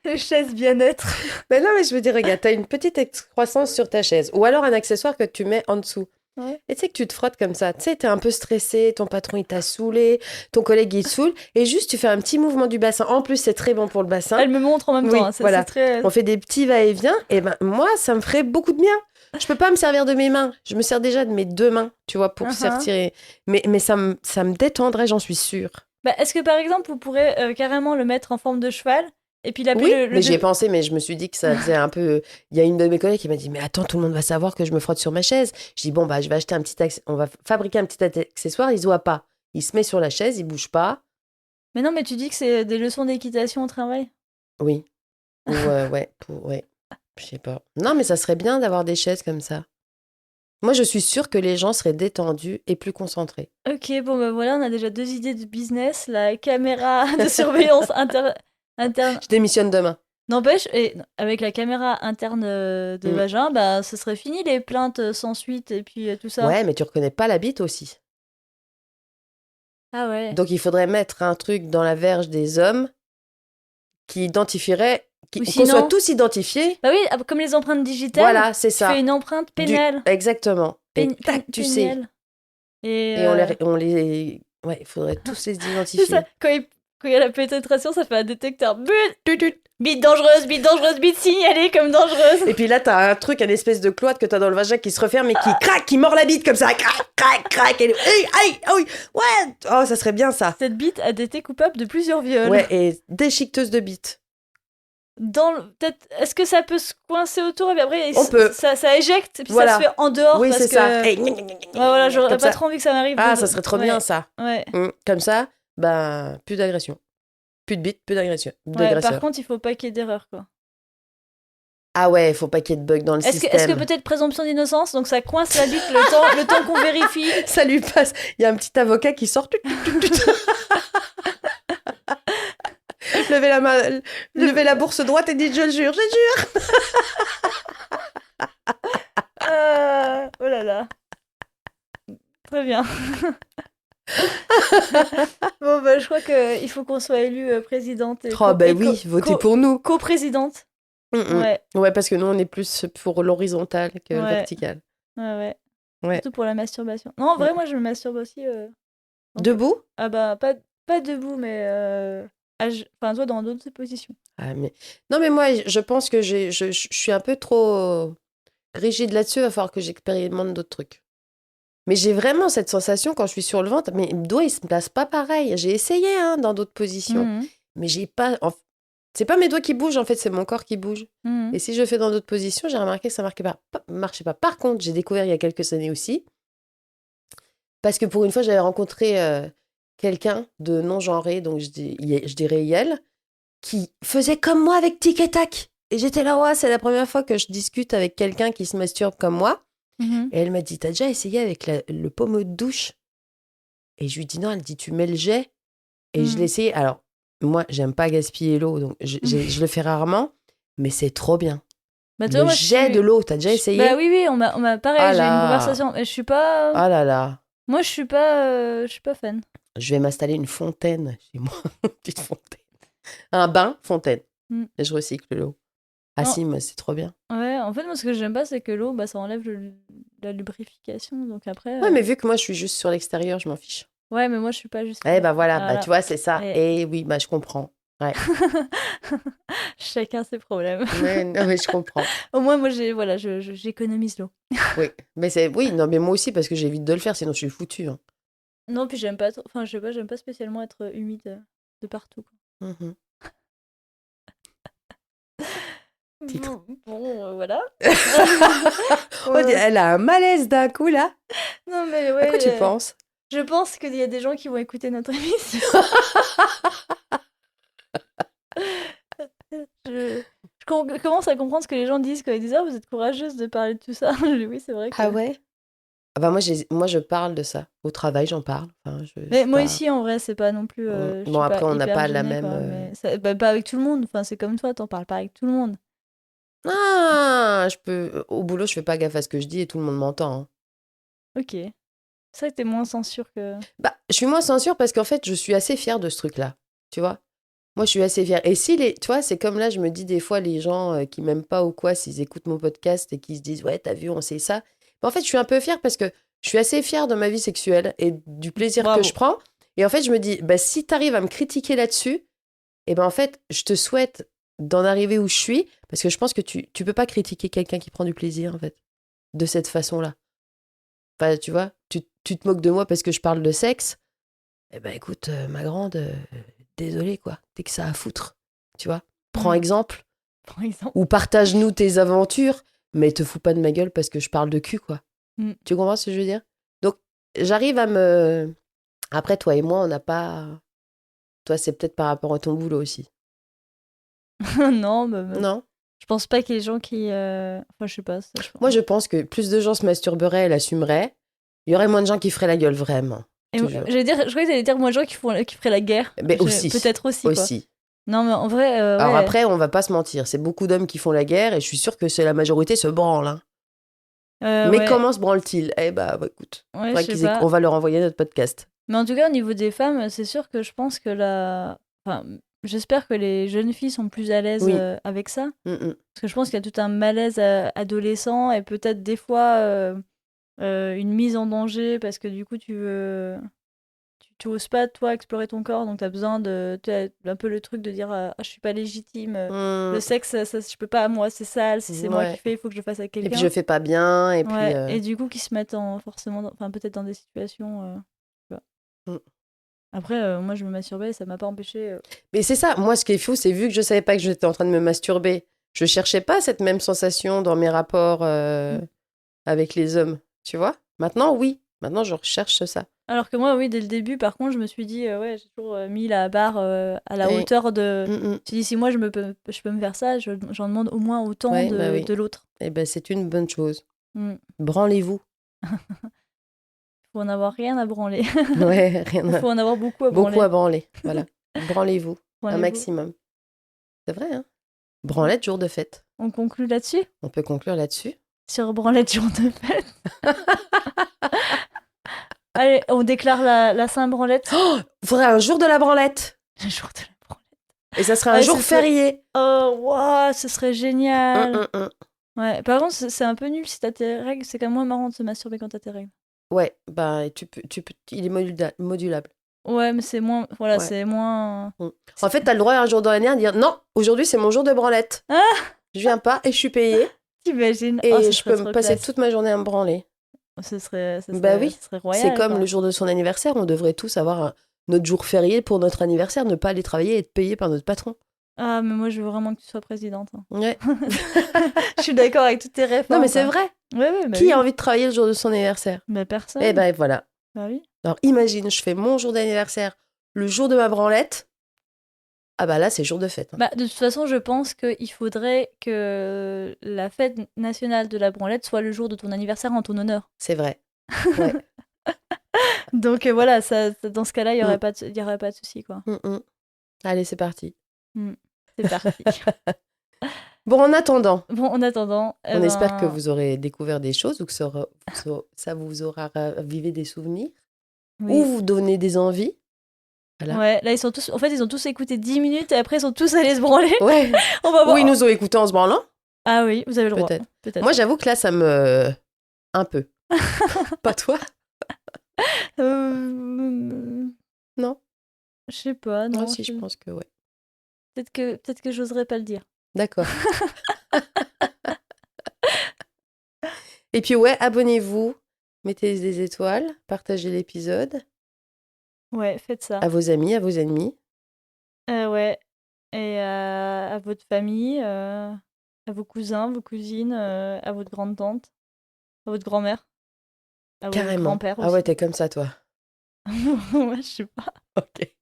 Les chaises bien-être. Mais non, mais je veux dire, regarde, t'as une petite excroissance sur ta chaise. Ou alors un accessoire que tu mets en dessous. Ouais. Et tu sais que tu te frottes comme ça. Tu sais, t'es un peu stressé, ton patron, il t'a saoulé, ton collègue, il te saoule. Et juste, tu fais un petit mouvement du bassin. En plus, c'est très bon pour le bassin. Elle me montre en même Oui, temps. Hein. voilà. C'est très... On fait des petits va-et-vient. Et ben, moi, ça me ferait beaucoup de bien. Je peux pas me servir de mes mains. Je me sers déjà de mes deux mains, tu vois, pour sortir. Mais ça me détendrait, j'en suis sûre. Bah, est-ce que par exemple, vous pourrez carrément le mettre en forme de cheval et puis l'appeler Oui, le mais j'y ai pensé, mais je me suis dit que ça faisait un peu... Il y a une de mes collègues qui m'a dit, mais attends, tout le monde va savoir que je me frotte sur ma chaise. Je dis, bon, bah, je vais acheter un petit... On va fabriquer un petit accessoire, il se voit pas. Il se met sur la chaise, il bouge pas. Mais non, mais tu dis que c'est des leçons d'équitation au travail. Oui. Ou, ouais, je sais pas. Non, mais ça serait bien d'avoir des chaises comme ça. Moi, je suis sûre que les gens seraient détendus et plus concentrés. Ok, bon, bah voilà, on a déjà 2 idées de business. La caméra de surveillance interne. Je démissionne demain. N'empêche, et avec la caméra interne de vagin, bah, ce serait fini les plaintes sans suite et puis tout ça. Ouais, mais tu reconnais pas la bite aussi. Ah ouais. Donc, il faudrait mettre un truc dans la verge des hommes qui identifierait... Ou qu'on sinon- soit tous identifiés. Bah oui, comme les empreintes digitales. Voilà, c'est Tu ça. fais une empreinte pénale. Exactement. Et tac, tu sais. Péniale. Et, Et on les... Ouais, il faudrait tous les c'est identifier. ça. Quand il y a la pénétration, ça fait un détecteur. Bite dangereuse, bite signalée comme dangereuse. Et puis là, t'as un truc, un espèce de cloître que t'as dans le vagin qui se referme et qui craque, qui mord la bite comme ça. Crac. Et ouais. Oh, ça serait bien ça. Cette bite a été coupable de plusieurs viols. Ouais, et déchiqueteuse de bite. Peut-être, est-ce que ça peut se coincer autour et puis après On peut. ça éjecte et puis Voilà. ça se fait en dehors Oui, parce c'est que ça. Et... ouais, voilà, j'aurais Comme pas ça. trop envie que ça m'arrive. Ah, ça serait trop bien ça. Ouais. Comme ça, ben, plus d'agression. Plus de bite, plus d'agression. Ouais, par contre, il faut pas qu'il y ait d'erreur quoi. Ah ouais, faut pas qu'il y ait de bug dans le système. Est-ce que peut-être présomption d'innocence, donc ça coince la bite le temps qu'on vérifie. Ça lui passe. Il y a un petit avocat qui sort. Levez la bourse droite et dites je le jure. Oh là là. Très bien. Bon, bah, je crois qu'il faut qu'on soit élu présidente. Oh, bah oui, votez pour nous. Co-présidente. Ouais. Ouais, parce que nous, on est plus pour l'horizontale que le Ouais. vertical. Ouais. Ouais. Surtout pour la masturbation. Non, en vrai, moi, je me masturbe aussi. Debout? Ah bah, pas debout, mais... Enfin, toi, dans d'autres positions. Ah, mais... Non, mais moi, je pense que je suis un peu trop rigide là-dessus. Il va falloir que j'expérimente d'autres trucs. Mais j'ai vraiment cette sensation quand je suis sur le ventre. Mais le doigt, il se place pas pareil. J'ai essayé dans d'autres positions. Mais j'ai pas... C'est pas mes doigts qui bougent, en fait, c'est mon corps qui bouge. Et si je fais dans d'autres positions, j'ai remarqué que ça marchait pas. Par contre, j'ai découvert il y a quelques années aussi, parce que pour une fois, j'avais rencontré quelqu'un de non-genré, donc je dirais elle, qui faisait comme moi avec Tic et Tac. Et j'étais là, ouais, c'est la première fois que je discute avec quelqu'un qui se masturbe comme moi. Et elle m'a dit, t'as déjà essayé avec le pommeau de douche? Et je lui dis non, elle dit, tu mets le jet. Et je l'ai essayé. Alors, moi, j'aime pas gaspiller l'eau, donc je le fais rarement, mais c'est trop bien. Bah, tu vois, Le moi, jet de l'eau, t'as déjà essayé? Bah oui, on m'a pareil, Ah j'ai eu une là, conversation. Mais je suis pas. ah là là. Moi, je suis pas fan. Je vais m'installer une fontaine chez moi, une petite fontaine. Un bain, fontaine. Mm. Et je recycle l'eau. Ah Non. si, mais c'est trop bien. Ouais, en fait, moi, ce que j'aime pas, c'est que l'eau, bah, ça enlève la lubrification. Donc après. Ouais, mais vu que moi, je suis juste sur l'extérieur, je m'en fiche. Ouais, mais moi, je suis pas juste. Eh ben voilà, bah Voilà. tu vois, c'est ça. Et- Et oui, bah je comprends. Ouais. Chacun ses problèmes. Mais, non, mais je comprends. Au moins, moi, j'économise l'eau. Oui, mais oui, non, mais moi aussi parce que j'évite de le faire, sinon je suis foutue. Hein. Non, puis j'aime pas trop. Enfin, je sais pas, j'aime pas spécialement être humide de partout. Quoi. Mhm. Titre. Bon, voilà. On dit, elle a un malaise d'un coup là. Non, mais À ouais. quoi tu penses? Je pense qu'il y a des gens qui vont écouter notre émission. Je commence à comprendre ce que les gens disent quand ils disent « Ah, vous êtes courageuse de parler de tout ça. » Je dis « Oui, c'est vrai que... » Ah ouais? Ah bah moi, je parle de ça. Au travail, j'en parle. Enfin, Mais moi pas... aussi, en vrai, c'est pas non plus... je Bon, suis après, pas on n'a hyper pas la gênée, même... quoi, mais pas avec tout le monde. Enfin, c'est comme toi, t'en parles pas avec tout le monde. Ah, au boulot, je fais pas gaffe à ce que je dis et tout le monde m'entend. Hein. Ok. Ça, t'es moins censure que... Bah, je suis moins censure parce qu'en fait, je suis assez fière de ce truc-là. Tu vois? Moi, je suis assez fière. Et si tu vois, c'est comme là, je me dis des fois, les gens qui m'aiment pas ou quoi, s'ils écoutent mon podcast et qui se disent, ouais, t'as vu, on sait ça. Mais en fait, je suis un peu fière parce que je suis assez fière de ma vie sexuelle et du plaisir Bravo. que je prends. Et en fait, je me dis, bah, si t'arrives à me critiquer là-dessus, et ben en fait, je te souhaite d'en arriver où je suis parce que je pense que tu peux pas critiquer quelqu'un qui prend du plaisir, en fait, de cette façon-là. Enfin, tu vois, tu te moques de moi parce que je parle de sexe. Eh ben écoute, ma grande, désolée quoi, t'es que ça à foutre, tu vois. Prends exemple, Par exemple. ou partage-nous tes aventures, mais te fous pas de ma gueule parce que je parle de cul quoi. Mm. Tu comprends ce que je veux dire? Donc j'arrive à me... Après toi et moi, on n'a pas... Toi c'est peut-être par rapport à ton boulot aussi. Non, mais... Non? Je pense pas qu'il y ait des gens qui... Enfin, je sais pas. Ça, Moi je pense que plus de gens se masturberaient et l'assumeraient, il y aurait moins de gens qui feraient la gueule vraiment. Et je croyais que t'allais dire moins de gens qui feraient la guerre. Mais aussi. Peut-être aussi, quoi. Aussi. Non, mais en vrai, Alors ouais. après, on va pas se mentir, c'est beaucoup d'hommes qui font la guerre et je suis sûre que c'est la majorité se branle. Hein. Mais ouais. comment se branle-t-il? Eh bah écoute, Ouais, faudrait je sais pas. on va leur envoyer notre podcast. Mais en tout cas, au niveau des femmes, c'est sûr que je pense que Enfin, j'espère que les jeunes filles sont plus à l'aise Oui. avec ça. Mm-mm. Parce que je pense qu'il y a tout un malaise adolescent et peut-être des fois une mise en danger parce que du coup, tu oses pas, toi, explorer ton corps. Donc, tu as besoin tu as un peu le truc de dire ah, je suis pas légitime. Le sexe, je peux pas, moi, c'est sale. Si c'est moi qui fais, il faut que je le fasse avec quelqu'un. Et puis je fais pas bien. Et Ouais, puis. et du coup, qui se mettent forcément, enfin, peut-être dans des situations. Tu vois. Après, moi, je me masturbais et ça m'a pas empêché. Mais c'est ça, moi, ce qui est fou, c'est vu que je savais pas que j'étais en train de me masturber, je cherchais pas cette même sensation dans mes rapports avec les hommes, tu vois. Maintenant, oui. Maintenant, je recherche ça. Alors que moi, oui, dès le début, par contre, je me suis dit, ouais, j'ai toujours mis la barre à la Oui. hauteur de. Mm-mm. Je me suis dit, si moi, je peux me faire ça, j'en demande au moins autant Ouais, bah oui. de l'autre. Eh ben, c'est une bonne chose. Mm. Branlez-vous. Faut en avoir rien à branler. Ouais, rien à... Faut en avoir beaucoup à branler. Beaucoup à branler, voilà. Branlez-vous, un Branlez-vous. maximum. C'est vrai, hein. Branlette, jour de fête. On conclut là-dessus? On peut conclure là-dessus. Sur branlette, jour de fête. Allez, on déclare la Saint-Branlette. Oh, faudrait un jour de la branlette. Le jour de la branlette. Et ça serait un jour férié. Oh, waouh, ce serait génial. Ouais, par contre, c'est un peu nul si t'as tes règles. C'est quand même moins marrant de se masturber quand t'as tes règles. Ouais, bah, il est modulable. Ouais, mais c'est moins... Voilà, Ouais. c'est moins... En fait, t'as le droit un jour dans l'année à dire non, aujourd'hui c'est mon jour de branlette. Ah, Je viens pas et je suis payée. t'imagines? Et Oh, ce je serait peux trop me passer classe. toute ma journée à me branler. Ce serait Bah oui, ce serait royal. c'est comme quoi. le jour de son anniversaire. On devrait tous avoir notre jour férié pour notre anniversaire, ne pas aller travailler et être payé par notre patron. Ah, mais moi, je veux vraiment que tu sois présidente. hein. Ouais. Je suis d'accord avec toutes tes réformes. Non, mais c'est quoi. vrai. Ouais, bah Qui oui. a envie de travailler le jour de son anniversaire? Bah, personne. Eh ben voilà. Bah oui. Alors imagine, je fais mon jour d'anniversaire le jour de ma branlette. Ah bah là, c'est jour de fête. Hein. Bah, de toute façon, je pense qu'il faudrait que la fête nationale de la branlette soit le jour de ton anniversaire en ton honneur. C'est vrai. Ouais. Donc voilà, dans ce cas-là, il n'y aurait pas de souci, quoi. Allez, c'est parti. C'est parti. Bon, en attendant, Bon, en attendant, on espère que vous aurez découvert des choses ou que ça vous aura ravivé des souvenirs ou vous donner des envies. Voilà. Ouais, là, ils ont tous écouté 10 minutes et après, ils sont tous allés se branler. Ouais. On va voir. Ou ils nous ont écoutés en se branlant. Ah oui, vous avez le droit. Peut-être. Moi, j'avoue que là, ça me... Un peu. Pas toi? Non? Je sais pas, non. Moi aussi, je pense que ouais. Peut-être que j'oserais pas le dire. D'accord. Et puis ouais, abonnez-vous, mettez des étoiles, partagez l'épisode. Ouais, faites ça. À vos amis, à vos ennemis. Ouais. Et à votre famille, à vos cousins, vos cousines, à votre grande-tante, à votre grand-mère, à votre Carrément. grand-père aussi. Ah ouais, t'es comme ça, toi. Ouais, je sais pas. Ok.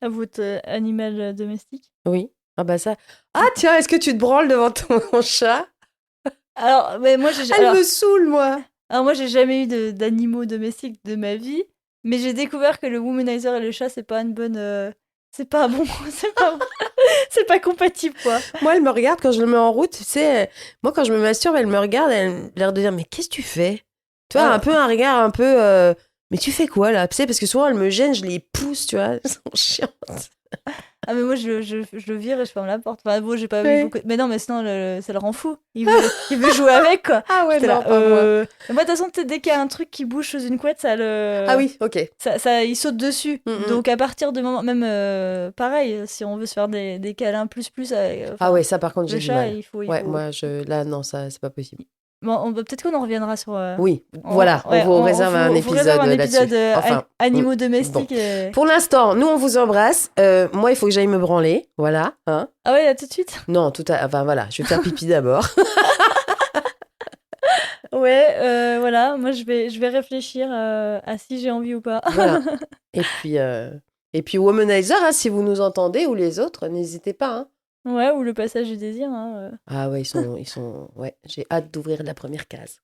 À votre animal domestique. Oui. Ah bah ça. Ah tiens, est-ce que tu te branles devant ton chat? Alors, mais moi, Elle me saoule, moi. Alors moi, j'ai jamais eu d'animaux domestiques de ma vie, mais j'ai découvert que le womanizer et le chat, c'est pas une bonne... C'est pas bon, c'est pas compatible, quoi. Moi, elle me regarde quand je le mets en route. Tu sais, moi, quand je me masturbe, elle me regarde, elle a l'air de dire, mais qu'est-ce que tu fais? Tu vois, un peu un regard un peu... mais tu fais quoi, là? Tu sais, parce que souvent, elle me gêne, je les pousse, tu vois. Elles sont chiantes. Ah mais moi, je le vire et je ferme la porte. Enfin bon, j'ai pas Oui. vu beaucoup... Mais non, mais sinon, ça le rend fou. Il veut jouer avec, quoi. Ah ouais, J'étais non, là, pas moi. Mais moi, de toute façon, dès qu'il y a un truc qui bouge sous une couette, ça le... Ah oui, ok. Il saute dessus. Mm-mm. Donc à partir du moment... Même pareil, si on veut se faire des câlins plus... Ah ouais, ça, par contre, j'ai le du chat, mal. il faut... Ouais, moi, là, non, ça, c'est pas possible. Bon, peut-être qu'on en reviendra sur... Oui, voilà, on vous réserve un épisode là-dessus. Enfin, animaux domestiques. bon. Pour l'instant, nous, on vous embrasse. Moi, il faut que j'aille me branler. Voilà. Hein. Ah ouais, là, tout de suite? Non, enfin voilà, je vais faire pipi d'abord. Ouais, voilà. Moi, je vais réfléchir à si j'ai envie ou pas. Voilà. Et puis Womanizer, hein, si vous nous entendez, ou les autres, n'hésitez pas. Hein. Ouais, ou le passage du désir. Hein. Ah ouais, ils sont... Ouais, j'ai hâte d'ouvrir la première case.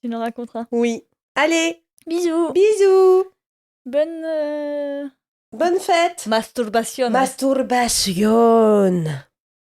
Tu nous raconteras. Oui. Allez. Bisous. Bisous. Bonne Bonne fête. masturbation. Masturbation.